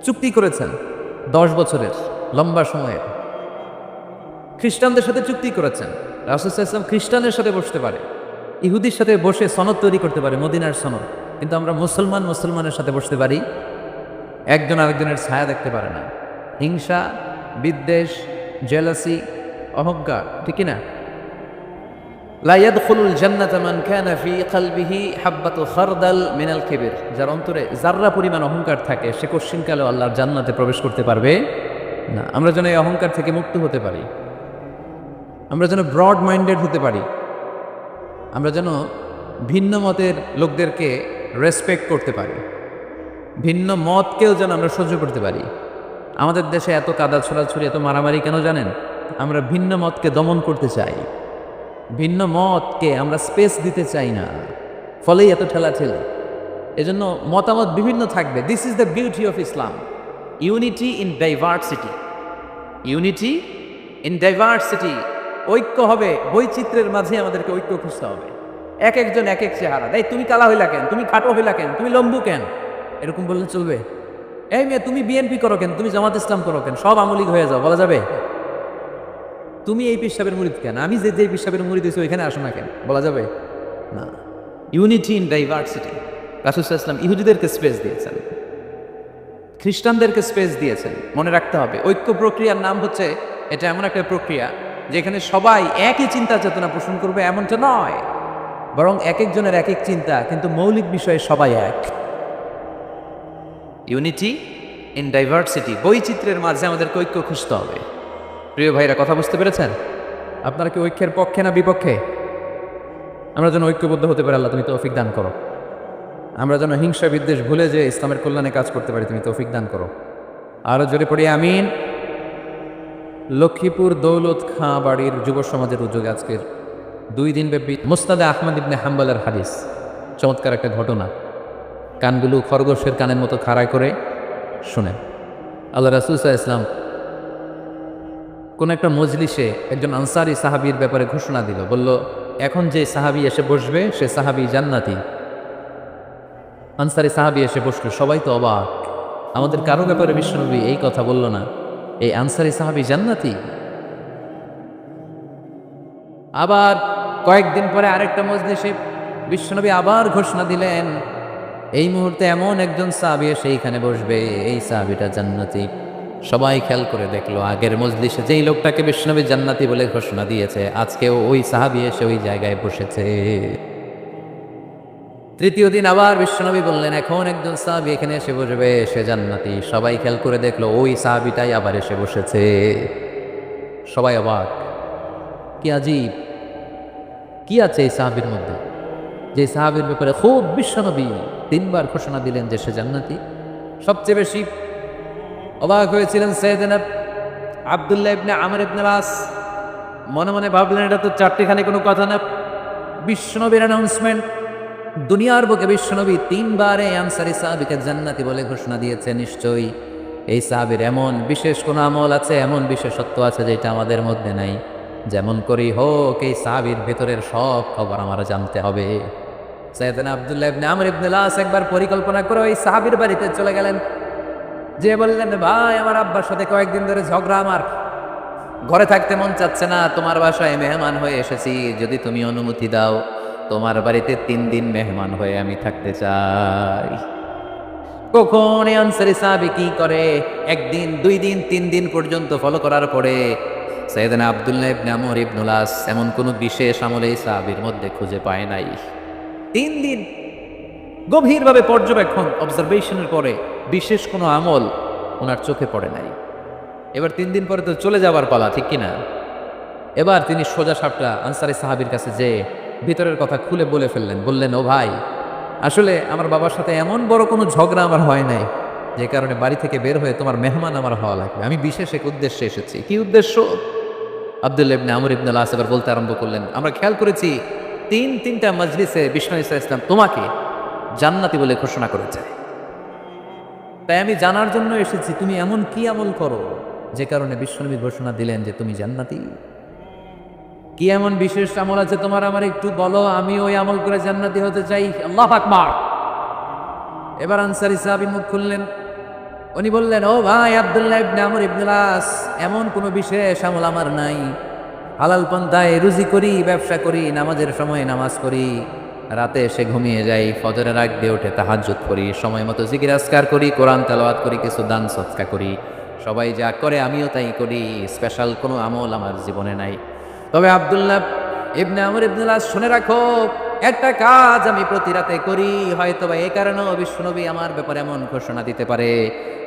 চুক্তি করেছেন 10 বছরের লম্বা সময়ের। খ্রিস্টানদের সাথে চুক্তি করেছেন। রাসূল সাল্লাল্লাহু আলাইহি ওয়াসাল্লাম খ্রিস্টানের সাথে বসতে পারে, ইহুদির সাথে বসে সনদ তৈরি করতে পারে, মদিনার সনদ। কিন্তু আমরা মুসলমানের সাথে বসতে পারি, একজন আরেকজনের ছায়া দেখতে পারে না। হিংসা, বিদ্বেষ, জেলাসি, অহংকার, ঠিক কি না? লা ইয়াদখুলুল জান্নাতা মান কানা ফি কলবিহি হাববাতু খারদাল মিনাল কিবর। যার অন্তরে যাররা পরিমাণ অহংকার থাকে, সে কোশ্চিনকালেও আল্লাহর জান্নাতে প্রবেশ করতে পারবে না। আমরা যেন এই অহংকার থেকে মুক্ত হতে পারি, আমরা যেন ব্রড মাইন্ডেড হতে পারি, আমরা যেন ভিন্ন মতের লোকদেরকে রেসপেক্ট করতে পারি, ভিন্ন মতকেও যেন আমরা সহ্য করতে পারি। আমাদের দেশে এত কাদা ছোড়াছুড়ি, এত মারামারি কেন জানেন? আমরা ভিন্ন মতকে দমন করতে চাই, ভিন্ন মতকে আমরা স্পেস দিতে চাই না, ফলেই এত ঠেলাঠেলি। এজন্য মতামত বিভিন্ন থাকবে। This is the beauty of Islam, unity in diversity. Unity in diversity, ঐক্য হবে, বৈচিত্র্যের মাঝে আমাদেরকে ঐক্য খুঁজতে হবে। এক একজন এক এক চেহারা। এই তুমি কালা হইলা কেন, তুমি খাটো হইলা কেন, তুমি লম্বু কেন, এরকম বললে চলবে? এই মেয়ে তুমি বিএনপি করো কেন, তুমি জামাত ইসলাম করো কেন, সব আমলিগ হয়ে যাও, বলা যাবে? তুমি এই পেশাবের মুরিদ কেন, আমি যে পেশাবের মুরিদ হয়েছি ওইখানে আসো না কেন, বলা যাবে? না। Unity in diversity. রাসূল সাল্লাল্লাহু আলাইহি ওয়াসাল্লাম ইহুদিদেরকে স্পেস দিয়েছেন, খ্রিস্টানদেরকে স্পেস দিয়েছেন। মনে রাখতে হবে, ঐক্য প্রক্রিয়ার নাম হচ্ছে, এটা এমন একটা প্রক্রিয়া যেখানে সবাই একই চিন্তা চেতনা পোষণ করবে এমনটা নয়, বরং এক একজনের এক এক চিন্তা, কিন্তু মৌলিক বিষয়ে সবাই এক। ইউনিটি ইন ডাইভার্সিটি, বৈচিত্র্যের মাঝে আমাদেরকে ঐক্য খুঁজতে হবে। প্রিয় ভাইরা, কথা বুঝতে পেরেছেন? আপনারা কি ঐক্যের পক্ষে না বিপক্ষে? আমরা যেন ঐক্যবদ্ধ হতে পারি, আল্লাহ তুমি তৌফিক দান করো। আমরা যেন হিংসা বিদ্বেষ ভুলে যে ইসলামের কল্যাণে কাজ করতে পারি, তুমি তৌফিক দান করো। আরো জোরে পড়ি আমিন। লক্ষ্মীপুর দৌলত খাঁ বাড়ির যুব সমাজের উদ্যোগে আজকের 2 দিন ব্যাপী মুসনাদে আহমদ ইবনে হাম্বলের হাদিস, চমৎকার একটা ঘটনা। কানগুলো খরগোশের কানের মতো খাড়ায় করে শুনেন। আল্লাহ রাসূল সাল্লাল্লাহু আলাইহি ওয়াসাল্লাম কোন একটা মজলিসে একজন আনসারী সাহাবীর ব্যাপারে ঘোষণা দিল, বলল, এখন যে সাহাবী এসে বসবে সে সাহাবী জান্নাতি। আনসারী সাহাবী এসে বসলো, সবাই তো অবাক, আমাদের কারো ব্যাপারে বিশ্বনবী এই কথা বলল না, এই আনসারী সাহাবী জান্নাতি। আবার কয়েকদিন পরে আরেকটা মজলিসে বিশ্বনবী আবার ঘোষণা দিলেন, এই মুহূর্তে এমন একজন সাহাবী সেইখানে বসবে, এই সাহাবীটা জান্নাতি। সবাই খেয়াল করে দেখলো, আগের মজলিসে যেই লোকটাকে বিশ্বনবী জান্নাতি বলে ঘোষণা দিয়েছে, আজকেও ওই সাহাবী এসে ওই জায়গায় বসেছে। তৃতীয় দিন আবার বিশ্বনবী বললেন, এখন একজন সাহাবী এখানে এসে বসবে, সে জান্নাতি। সবাই খেয়াল করে দেখলো, ওই সাহাবীটাই আবার এসে বসেছে। সবাই অবাক, কি আজীব, কি আছে এই সাহাবীর মধ্যে, যে সাহাবীর ব্যাপারে খুব বিশ্বনবী 3 বার ঘোষণা দিলেন যে সে জান্নাতি। সবচেয়ে বেশি অবাক হয়েছিলেন সাইয়েদনা আব্দুল্লাহ ইবনে আমর ইবনে আস। মনে মনে ভাবলেন, এটা তো চারটিখানি কোনো কথা না, বিশ্বনবীর অ্যানাউন্সমেন্ট। দুনিয়ার বুকে বিশ্বনবী 3 বার এই আনসারী সাহাবীকে জান্নাতি বলে ঘোষণা দিয়েছে, নিশ্চয়ই এই সাহাবীর এমন বিশেষ কোনো আমল আছে, এমন বিশেষত্ব আছে যেটা আমাদের মধ্যে নাই। যেমন করেই হোক এই সাহাবীর ভেতরের সব খবর আমার জানতে হবে। সাইয়েদনা আব্দুল্লাহ ইবনে আমর ইবনে আস একবার পরিকল্পনা করে ওই সাহাবীর বাড়িতে চলে গেলেন, যে বললেন, ভাই আমার আব্বার সাথে কয়েকদিন ধরে ঝগড়া, আমার ঘরে থাকতে মন চাচ্ছে না, তোমার বাসায় মেহমান হয়ে এসেছি, যদি তুমি অনুমতি দাও তোমার বাড়িতে 3 দিন মেহমান হয়ে আমি থাকতে চাই। কখন এই আনসারী সাহাবী কি করে, 1 দিন 2 দিন 3 দিন পর্যন্ত ফলো করার পরে সাইয়েদনা আব্দুল্লাহ ইবনে আমর ইবনে আস এমন কোনো বিশেষ আমল এই সাহাবীর মধ্যে খুঁজে পায় নাই। 3 দিন গভীরভাবে পর্যবেক্ষণ, অবজারভেশনের পরে বিশেষ কোনো আমল ওনার চোখে পড়ে নাই। এবার 3 দিন পরে তো চলে যাবার পালা, ঠিক কিনা? এবার তিনি সোজা সাপটা আনসারী সাহাবীর কাছে যে ভিতরের কথা খুলে বলে ফেললেন। বললেন, ও ভাই, আসলে আমার বাবার সাথে এমন বড় কোনো ঝগড়া আমার হয় নাই, যে কারণে বাড়ি থেকে বের হয়ে তোমার মেহমান আমার হওয়া লাগবে। আমি বিশেষ এক উদ্দেশ্যে এসেছি। কি উদ্দেশ্য? আব্দুল্লাহ ইবনে আমর ইবনে আল আস এবার বলতে আরম্ভ করলেন, আমরা খেয়াল করেছি তিনটা মজলিসে বিষ্ণু ইসা ইসলাম তোমাকে জান্নাতি বলে ঘোষণা করেছে। তাই আমি জানার জন্য এসেছি তুমি এমন কি আমল করো যে কারণে বিশ্বনবী ঘোষণা দিলেন যে তুমি জান্নাতি। কি এমন বিশেষ আমল আছে তোমার, আমার একটু বলো, আমি ওই আমল করে জান্নাতি হতে চাই। আল্লাহু আকবার। এবার আনসারী সাহাবী মুখ খুললেন। উনি বললেন, ও ভাই আব্দুল্লাহ ইবনে আমর ইবনে আল আস, এমন কোনো বিশেষ আমল আমার নাই। হালাল পন্থায় রুজি করি, ব্যবসা করি, নামাজের সময় নামাজ করি, রাতে এসে ঘুমিয়ে যাই, ফজরের আগ দিয়ে উঠে তাহাজ্জুদ করি, সময় মতো জিকির আজকার করি, কোরআন তেলাওয়াত করি, কিছু দান সদকা করি। সবাই যা করে আমিও তাই করি। স্পেশাল কোনো আমল আমার জীবনে নাই। তবে আব্দুল্লাহ ইবনে আমর ইবনে আল আস, শুনে রাখো, একটা কাজ আমি প্রতি রাতে করি, হয়তো বা এই কারণেও বিশ্বনবী আমার ব্যাপারে এমন ঘোষণা দিতে পারে।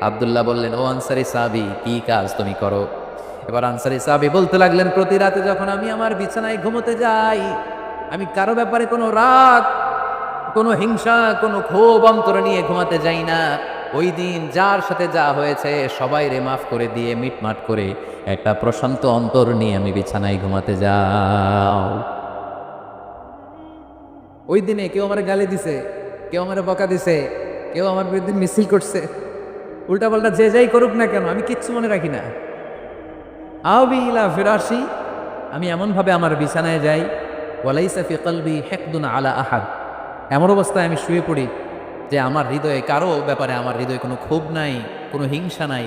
আব্দুল্লাহ বললেন, ও আনসারী সাহাবী, কি কাজ তুমি করো? এবার আনসারী সাহাবী বলতে লাগলেন, প্রতি রাতে যখন আমি আমার বিছানায় ঘুমোতে যাই, আমি কারো ব্যাপারে কোনো রাগ, কোনো হিংসা, কোনো ক্ষোভ অন্তরে নিয়ে ঘুমাতে যাই না। ওই দিন যার সাথে যা হয়েছে সবাই রে মাফ করে দিয়ে মিটমাট করে একটা প্রশান্ত অন্তর নিয়ে আমি বিছানায় ঘুমাতে যাও। ওই দিনে কেউ আমার গালি দিছে, কেউ আমার বকা দিছে, কেউ আমার বিরুদ্ধে মিছিল করছে, উল্টাপাল্টা যে যাই করুক না কেন, আমি কিচ্ছু মনে রাখি না। আবি ইলা ফিরাশি, আমি এমনভাবে আমার বিছানায় যাই, ওয়ালাইসা ফি কলবি হিকদুন আলা আহাদ, এমন অবস্থায় আমি শুয়ে পড়ি যে আমার হৃদয়ে কারো ব্যাপারে, আমার হৃদয়ে কোনো ক্ষোভ নাই, কোনো হিংসা নাই,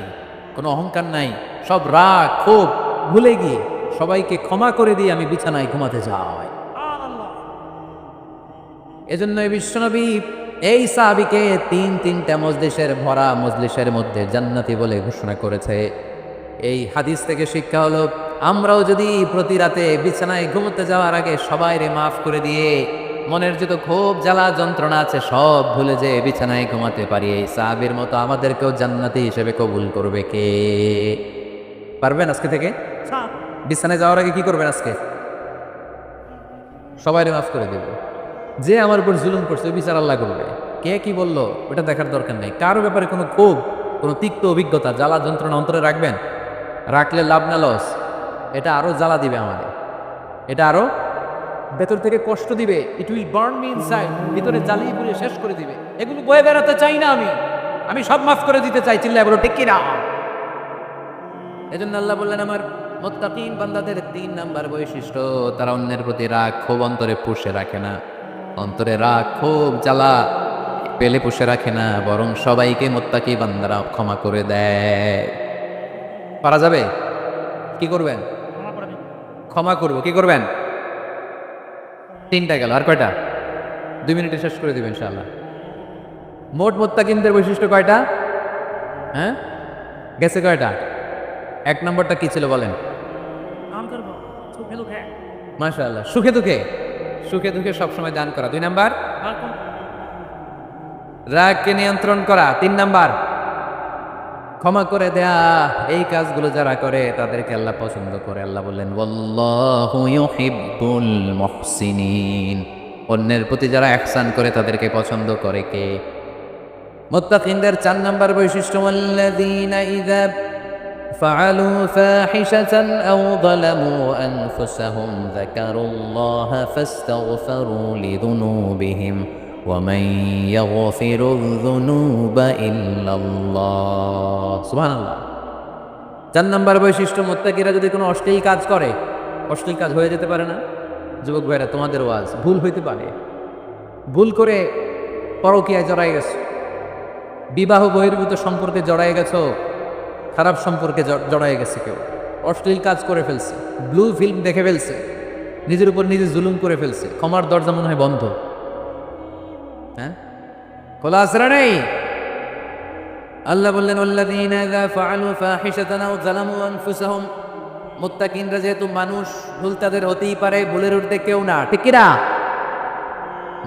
কোনো অহংকার নাই, সব রাগ ক্ষোভ ভুলে গিয়ে সবাইকে ক্ষমা করে দিয়ে আমি বিছানায় ঘুমাতে যাই। এজন্য বিশ্বনবী এই সাহাবীকে তিনটা মজলিসের মধ্যে জান্নাতি বলে ঘোষণা করেছে। এই হাদিস থেকে শিক্ষা হলো, আমরাও যদি প্রতি রাতে বিছানায় ঘুমোতে যাওয়ার আগে সবাই রে মাফ করে দিয়ে মনের যত ক্ষোভ জ্বালা যন্ত্রণা আছে সব ভুলে যে বিছানায় ঘুমাতে পারি, এই সাহাবীর মতো আমাদেরকেও জান্নাতি হিসেবে কবুল করবে কে? পারবেন আজকে থেকে বিছানায় যাওয়ার আগে কি করবেন? আজকে সবাই রে মাফ করে দেবে। যে আমার উপর জুলুম করছে ওই বিচার আল্লাহ করবে। কে কি বললো ওটা দেখার দরকার নেই। কারো ব্যাপারে কোনো ক্ষোভ, কোনো তিক্ত অভিজ্ঞতা, জ্বালা যন্ত্রণা অন্তরে রাখবেন? রাখলে লাভ না লস। এটা আরো জ্বালা দিবে আমাদের, এটা আরো ভেতর থেকে কষ্ট দিবে। It will burn me inside, ভিতরে জ্বালিয়ে পুড়িয়ে শেষ করে দিবে। এগুলো বয়ে বেড়াতে চাই না আমি সব মাফ করে দিতে চাই। চিল্লায় বলো ঠিক কি না? এজন্য আল্লাহ বললেন, আমার মুত্তাকিন বান্দাদের 3 নাম্বার বৈশিষ্ট্য, তারা অন্যের প্রতি রাগ ক্ষোভ অন্তরে পুষে রাখে না। অন্তরে রাগ ক্ষোভ জ্বালা পেলে পুষে রাখে না, বরং সবাইকে মুত্তাকি বান্দারা ক্ষমা করে দেয়। পারা যাবে? কি করবেন? ক্ষমা করব। কি করবেন? 3টা গেল, আর কয়টা? 2 মিনিটে শেষ করে দিবেন ইনশাআল্লাহ। মোট মুত্তাকিনদের বৈশিষ্ট্য কয়টা? হ্যাঁ, গেছে কয়টা? 1 নম্বরটা কি ছিল বলেন? মাশাআল্লাহ, সুখে দুঃখে সবসময় দান করা। 2 নাম্বার, রাগকে নিয়ন্ত্রণ করা। 3 নাম্বার, ক্ষমা করে দেয়া। এই কাজগুলো যারা করে তাদেরকে আল্লাহ পছন্দ করে। আল্লাহ বললেন, ওয়াল্লাহু ইউহিব্বুল মুহসিনিন, অন্যের প্রতি যারা ইহসান করে তাদেরকে পছন্দ করে কে? মুত্তাকিনদের 4 নাম্বার বৈশিষ্ট্য, ওয়াল্লাযীনা ইযা ফাআলু ফাহিশাতান আও যালামু আনফুসাহুম যাকারুল্লাহা ফাস্তাগফিরু লিযুনুবিহিম ومن يغفر الذنوب إلا الله সুবহানাল্লাহ। 4 নাম্বার বৈশিষ্ট্য, মুত্তাকিরা যদি কোনো অশ্লীল কাজ করে, অশ্লীল কাজ হয়ে যেতে পারে না? যুবক ভাইরা, তোমাদের ওয়াজ, ভুল হইতে পারে। ভুল করে পরকীয়ায় জড়ায় গেছো, বিবাহ বহির্ভূত সম্পর্কে জড়ায় গেছো, খারাপ সম্পর্কে জড়ায় গেছে, কেউ অশ্লীল কাজ করে ফেলছে, ব্লু ফিল্ম দেখে ফেলছে, নিজের উপর নিজে জুলুম করে ফেলছে, ক্ষমার দরজা মনে হয় বন্ধ। হ্যাঁ, খোলা আসরা নেই। আল্লাহ বললেন, ওয়াল্লাযীনা ইযা ফাআলু ফাহিশাতান আও যালামু আনফুসাহুম, মুত্তাকিনরা যেহেতু মানুষ, ভুল তাদের হতেই পারে, ভুলের ঊর্ধ্বে কেউ না, ঠিক কি না?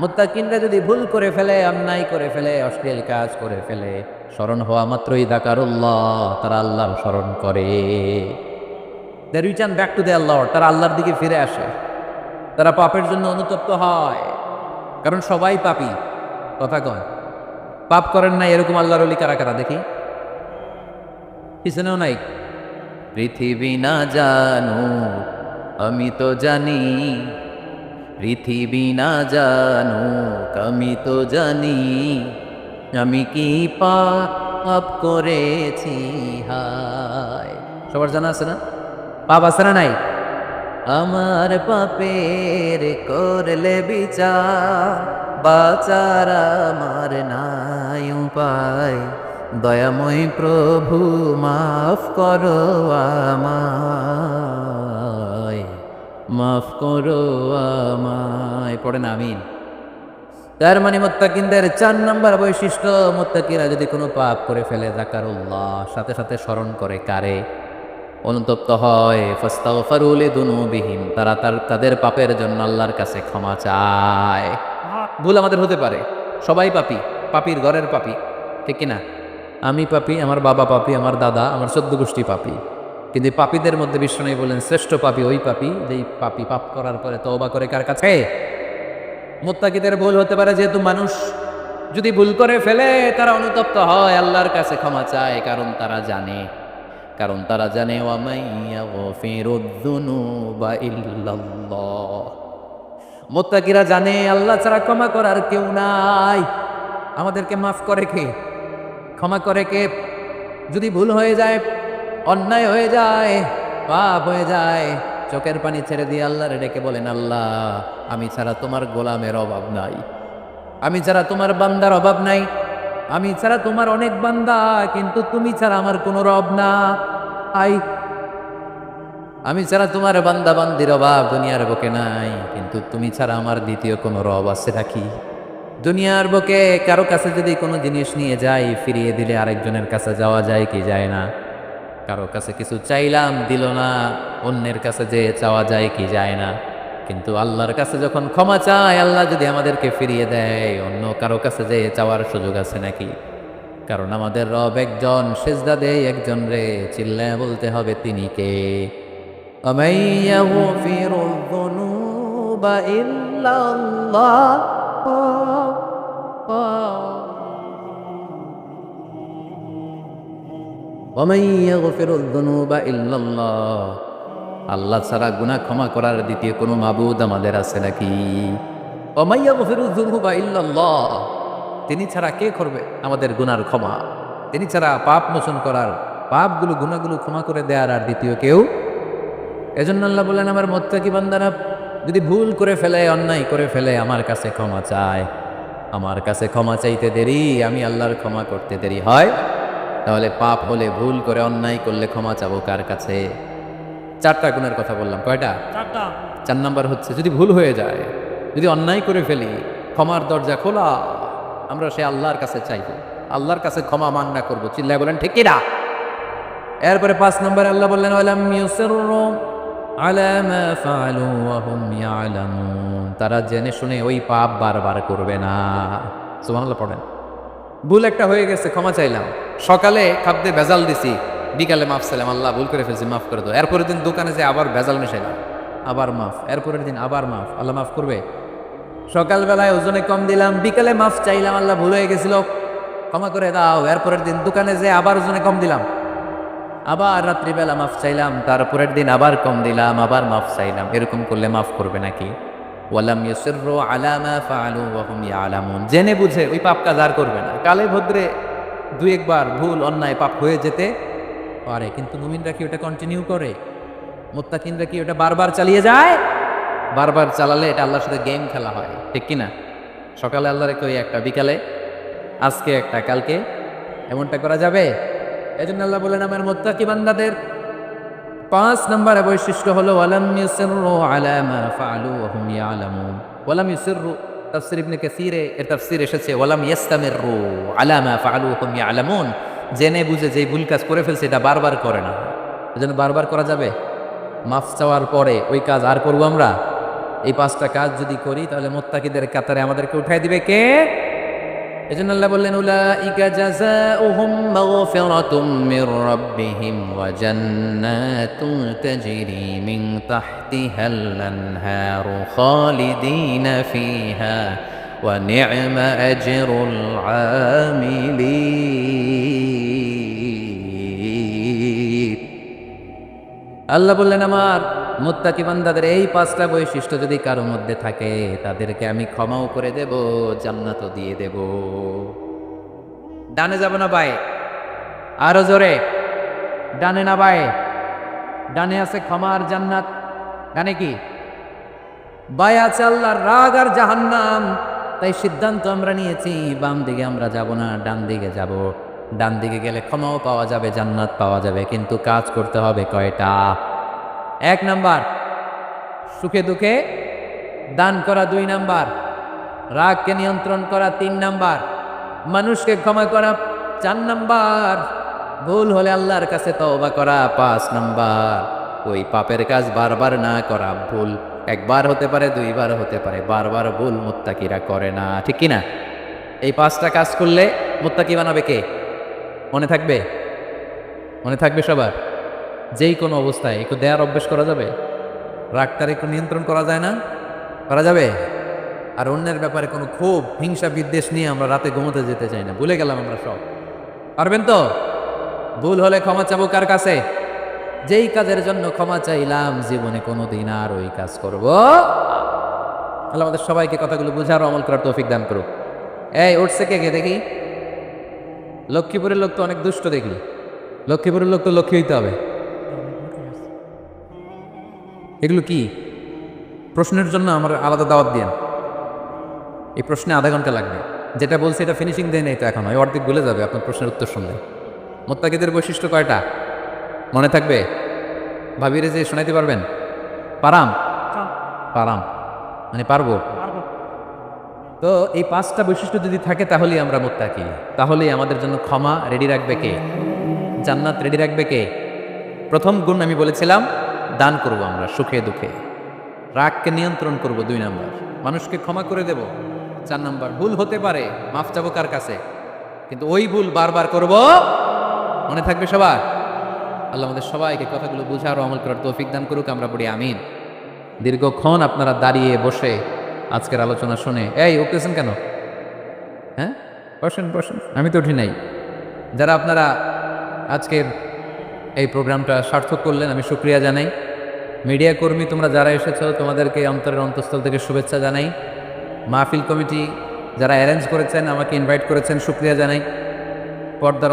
মুত্তাকিনরা যদি ভুল করে ফেলে, অন্যায় করে ফেলে, অশ্লীল কাজ করে ফেলে, স্মরণ হওয়া মাত্রই যাকারুল্লাহ, তারা আল্লাহর স্মরণ করে। They return back to their lord, তারা আল্লাহর দিকে ফিরে আসে। তারা পাপের জন্য অনুতপ্ত হয়, কারণ সবাই পাপী। কথা কয়, পাপ করেন নাই এরকম আল্লাহর ওলি কারা কারা দেখি, পিছনেও নাই। পৃথিবী না জানো আমি তো জানি, পৃথিবী না জানো আমি তো জানি, আমি কি পাপ করেছি হায়। সবার জানা আছে না? পাপ আছে না নাই? আমার পাপের করলে বিচার, বাচার আমার নাই উপায়, দয়াময় প্রভু মাফ করো আমায়, মাফ করো আমায়। পড়েন আমিন। তার মানে মুত্তাকিনদের 4 নম্বর বৈশিষ্ট্য, মুত্তাকিরা যদি কোনো পাপ করে ফেলে যাকারুল্লাহ, সাথে সাথে স্মরণ করে কারে, অনুতপ্ত হয়, ফাস্তাগফারু লিযুনুবিহিম, তারা তাদের পাপের জন্য আল্লাহর কাছে ক্ষমা চায়। ভুল আমাদের হতে পারে, সবাই পাপী, পাপীর ঘরের পাপী, ঠিক কিনা? আমি পাপী, আমার বাবা পাপী, আমার দাদা, আমার 14 গোষ্ঠী পাপী। কিন্তু পাপীদের মধ্যে বিষ্ণু বলেন শ্রেষ্ঠ পাপী ওই পাপী যেই পাপী পাপ করার পরে তওবা করে কার কাছে? মুত্তাকিদের ভুল হতে পারে, যেহেতু মানুষ যদি ভুল করে ফেলে তারা অনুতপ্ত হয়, আল্লাহর কাছে ক্ষমা চায়, কারণ তারা জানে ওয়ামাইয়াগফিরুয-যুনুবা ইল্লাল্লাহ। মুত্তাকিরা জানে আল্লাহ ছাড়া ক্ষমা করার কেউ নাই। আমাদেরকে মাফ করে কে? ক্ষমা করে কে? যদি ভুল হয়ে যায়, অন্যায় হয়ে যায়, পাপ হয়ে যায়, চোখের পানি ছেড়ে দিয়ে আল্লাহরে ডেকে বলেন, আল্লাহ আমি ছাড়া তোমার গোলামের অভাব নাই, আমি ছাড়া তোমার বান্দার অভাব নাই, আমি ছাড়া তোমার অনেক বান্দা, কিন্তু তুমি ছাড়া আমার কোনো রব না। আমি ছাড়া তোমার বান্দা বান্দির অভাব দুনিয়ার বুকে নাই, কিন্তু তুমি ছাড়া আমার দ্বিতীয় কোনো রব আছে নাকি? দুনিয়ার বুকে কারো কাছে যদি কোনো জিনিস নিয়ে যাই, ফিরিয়ে দিলে আরেকজনের কাছে যাওয়া যায় কি যায় না? কারো কাছে কিছু চাইলাম দিল না, অন্যের কাছে যে চাওয়া যায় কি যায় না? কিন্তু আল্লাহর কাছে যখন ক্ষমা চাই, আল্লাহ যদি আমাদেরকে ফিরিয়ে দেয়, অন্য কারো কাছে যে চাওয়ার সুযোগ আছে নাকি? কারণ আমাদের রব একজন, সেজদা দেয় একজন রে, চিল্লায় বলতে হবে তিনি কে? আমাইয়াগফিরুয-যুনুবা ইল্লাল্লাহ, ওয়ামাইয়াগফিরুয-যুনুবা ইল্লাল্লাহ। আল্লাহ ছাড়া গুনাহ ক্ষমা করার দ্বিতীয় কোনো মাবুদ আমাদের আছে নাকি? ওয়ামাইয়াগফিরুয-যুনুবা ইল্লাল্লাহ, তিনি ছাড়া কে করবে আমাদের গুনার ক্ষমা? তিনি ছাড়া পাপ মোচন করার, পাপগুলো গুনাহগুলো ক্ষমা করে দেওয়ার আর দ্বিতীয় কেউ। এজন্য আল্লাহ বলেন, আমার মুত্তাকি বান্দারা যদি ভুল করে ফেলে, অন্যায় করে ফেলে, আমার কাছে ক্ষমা চায়, আমার কাছে ক্ষমা চাইতে দেরি, আমি আল্লাহর ক্ষমা করতে দেরি হয়, তাহলে পাপ হলে, ভুল করে অন্যায় করলে ক্ষমা চাবো কার কাছে? 4টা গুণের কথা বললাম, কয়টা? 4টা। 4 নাম্বার হচ্ছে যদি ভুল হয়ে যায়, যদি অন্যায় করে ফেলি, ক্ষমার দরজা খোলা, আমরা সে আল্লাহর কাছে চাইবো, আল্লাহর কাছে ক্ষমা মান্না করবো, চিল্লায় বলেন ঠিক কিনা? এরপরে 5 নম্বরে আল্লাহ বললেন, ওয়ালাম ইউসিররু আলা মা ফাআলু ওয়া হুম ইয়ালামুন, তারা জেনে শুনে ওই পাপ বারবার করবে না। সুবহানাল্লাহ পড়েন। ভুল একটা হয়ে গেছে, ক্ষমা চাইলাম, সকালে খাদ্যে ভেজাল দিছি, বিকালে মাফ চাইলাম, আল্লাহ ভুল করে ফেলছি, মাফ করে দাও। এরপরের দিন দোকানে যে আবার ভেজাল মিশাইলাম, আবার মাফ, এরপরের দিন আবার মাফ, আল্লাহ মাফ করবে? সকালবেলায় ওজনে কম দিলাম, বিকালে মাফ চাইলাম, আল্লাহ ভুল হয়ে গেছিল, ক্ষমা করে দাও। এরপরের দিন দোকানে যে আবার ওজনে কম দিলাম, আবার রাত্রিবেলা মাফ চাইলাম, তারপরের দিন আবার কম দিলাম, আবার মাফ চাইলাম। এরকম করলে মাফ করবে নাকি? ওয়ালাম ইউসিররু আলা মা ফাআলু ওয়া হুম ইয়ালামুন, জেনে বুঝে ওই পাপ কাজ আর করবে না। কালে ভদ্রে 2-1 বার ভুল অন্যায় পাপ হয়ে যেতে পারে, কিন্তু মুমিনরা কি ওটা কন্টিনিউ করে? মুত্তাকিনরা কি ওটা বারবার চালিয়ে যায়? বারবার চালালে এটা আল্লাহর সাথে গেম খেলা হয়, ঠিক কিনা? সকালে আল্লাহর ওই একটা, বিকালে আজকে একটা, কালকে এমনটা করা যাবে? এজন্য আল্লাহ বলেন, আমার মুত্তাকি বান্দাদের 5 নম্বরে বৈশিষ্ট্য হলো ওয়ালাম ইউসিররু আলা মা ফাআলু ওয়া হুম ইয়ালামুন। ওয়ালাম ইউসিররু, তাফসীর ইবনে কাসীরে এর তাফসীর এসেছে ওয়ালাম ইয়াস্তামিররু আলা মা ফাআলু ওয়া হুম ইয়ালামুন, জেনে বুঝে যেই ভুল কাজ করে ফেলছে এটা বারবার করে না। এজন্য বারবার করা যাবে? মাফ চাওয়ার পরে ওই কাজ আর করব আমরা? এই 5টা কাজ যদি করি তাহলে মুত্তাকিদের কাতারে আমাদেরকে উঠাই দিবে কে? এজন্য আল্লাহ বললেন, উলাইকা জাযাউহুম মাগফিরাতুম মির রাব্বিহিম ওয়া জান্নাতুন তাজরি মিন তাহতিহাল আনহারু খালিদিনা ফিহা ওয়া নি'মা আজরুল আমিলিন। আল্লাহ বললেন, আমার মুত্তাকি বান্দাদের এই পাঁচটা বৈশিষ্ট্য যদি কারো মধ্যে থাকে, তাদেরকে আমি ক্ষমাও করে দেব, জান্নাতও দিয়ে দেব। ডানে যাব না বায়ে? আরো জোরে, ডানে না বায়ে? ডানে আছে ক্ষমা আর জান্নাত, ডানে কি? বায়ে আছে আল্লাহর রাগ আর জাহান্নাম। তাই সিদ্ধান্ত আমরা নিয়েছি, বাম দিকে আমরা যাব না, ডান দিকে যাব। ডান দিকে গেলে ক্ষমাও পাওয়া যাবে, জান্নাত পাওয়া যাবে, কিন্তু কাজ করতে হবে কয়টা? 1 নাম্বার, সুখে দুঃখে দান করা। 2 নাম্বার, রাগকে নিয়ন্ত্রণ করা। 3 নাম্বার, মানুষকে ক্ষমা করা। 4 নাম্বার, ভুল হলে আল্লাহর কাছে তওবা করা। 5 নাম্বার, ওই পাপের কাজ বারবার না করা। ভুল একবার হতে পারে, 2 বার হতে পারে, বারবার ভুল মুত্তাকিরা করে না, ঠিক কি না? এই 5টা কাজ করলে মুত্তাকি বানাবে কে? মনে থাকবে? মনে থাকবে সবার? যেই কোনো অবস্থায় একটু দেয়ার অভ্যেস করা যাবে? রাগটার একটু নিয়ন্ত্রণ করা যায় না? করা যাবে? আর অন্যের ব্যাপারে কোনো ক্ষোভ, হিংসা, বিদ্বেষ নিয়ে আমরা রাতে ঘুমোতে যেতে চাই না, ভুলে গেলাম আমরা সব। পারবেন তো? ভুল হলে ক্ষমা চাবো কার কাছে? যেই কাজের জন্য ক্ষমা চাইলাম, জীবনে কোনোদিন আর ওই কাজ করব না। আল্লাহ আমাদের সবাইকে কথাগুলো বুঝার, আমল করার তৌফিক দান করুক। এই উঠছে কে কে দেখি? লক্ষ্মীপুরের লোক তো অনেক দুষ্ট দেখলি। লক্ষ্মীপুরের লোক তো লক্ষ্মী হইতে হবে। এগুলো কি? প্রশ্নের জন্য আমার আলাদা দাওয়াত দিয়েন। এই প্রশ্নে আধা ঘন্টা লাগবে। যেটা বলছি এটা ফিনিশিং দেয় নাই তো এখন, ওই অর্ধেক ভুলে যাবে আপনার প্রশ্নের উত্তর শুনলে। মুত্তাকিদের বৈশিষ্ট্য কয়টা মনে থাকবে? ভাবিরে যে শোনাইতে পারবেন? পারাম পারাম মানে পারবো। তো এই 5টা বৈশিষ্ট্য যদি থাকে তাহলেই আমরা মুত্তাকি। তাহলেই আমাদের জন্য ক্ষমা রেডি রাখবে কে? জান্নাত রেডি রাখবে কে? প্রথম গুণ আমি বলেছিলাম, দান করব আমরা সুখে দুঃখে। রাগকে নিয়ন্ত্রণ করব 2 নাম্বার। মানুষকে ক্ষমা করে দেব 4 নাম্বার। ভুল হতে পারে, মাফ চাবো কার কাছে? কিন্তু ওই ভুল বারবার করব। মনে থাকবে সবার? আল্লাহ আমাদের সবাইকে কথাগুলো বুঝার ও আমল করার তৌফিক দান করুক। আমরা বলি আমিন। দীর্ঘক্ষণ আপনারা দাঁড়িয়ে বসে আজকের আলোচনা শুনে, এই উঠতেছেন কেন? হ্যাঁ, বসেন বসেন, আমি তো উঠি নাই। যারা আপনারা আজকের এই প্রোগ্রামটা সার্থক করলেন, আমি শুকরিয়া জানাই। মিডিয়া কর্মী তোমরা যারা এসেছো, তোমাদেরকে অন্তরের অন্তঃস্থল থেকে শুভেচ্ছা জানাই। মাহফিল কমিটি যারা অ্যারেঞ্জ করেছেন, আমাকে ইনভাইট করেছেন, শুকরিয়া জানাই। পর্দার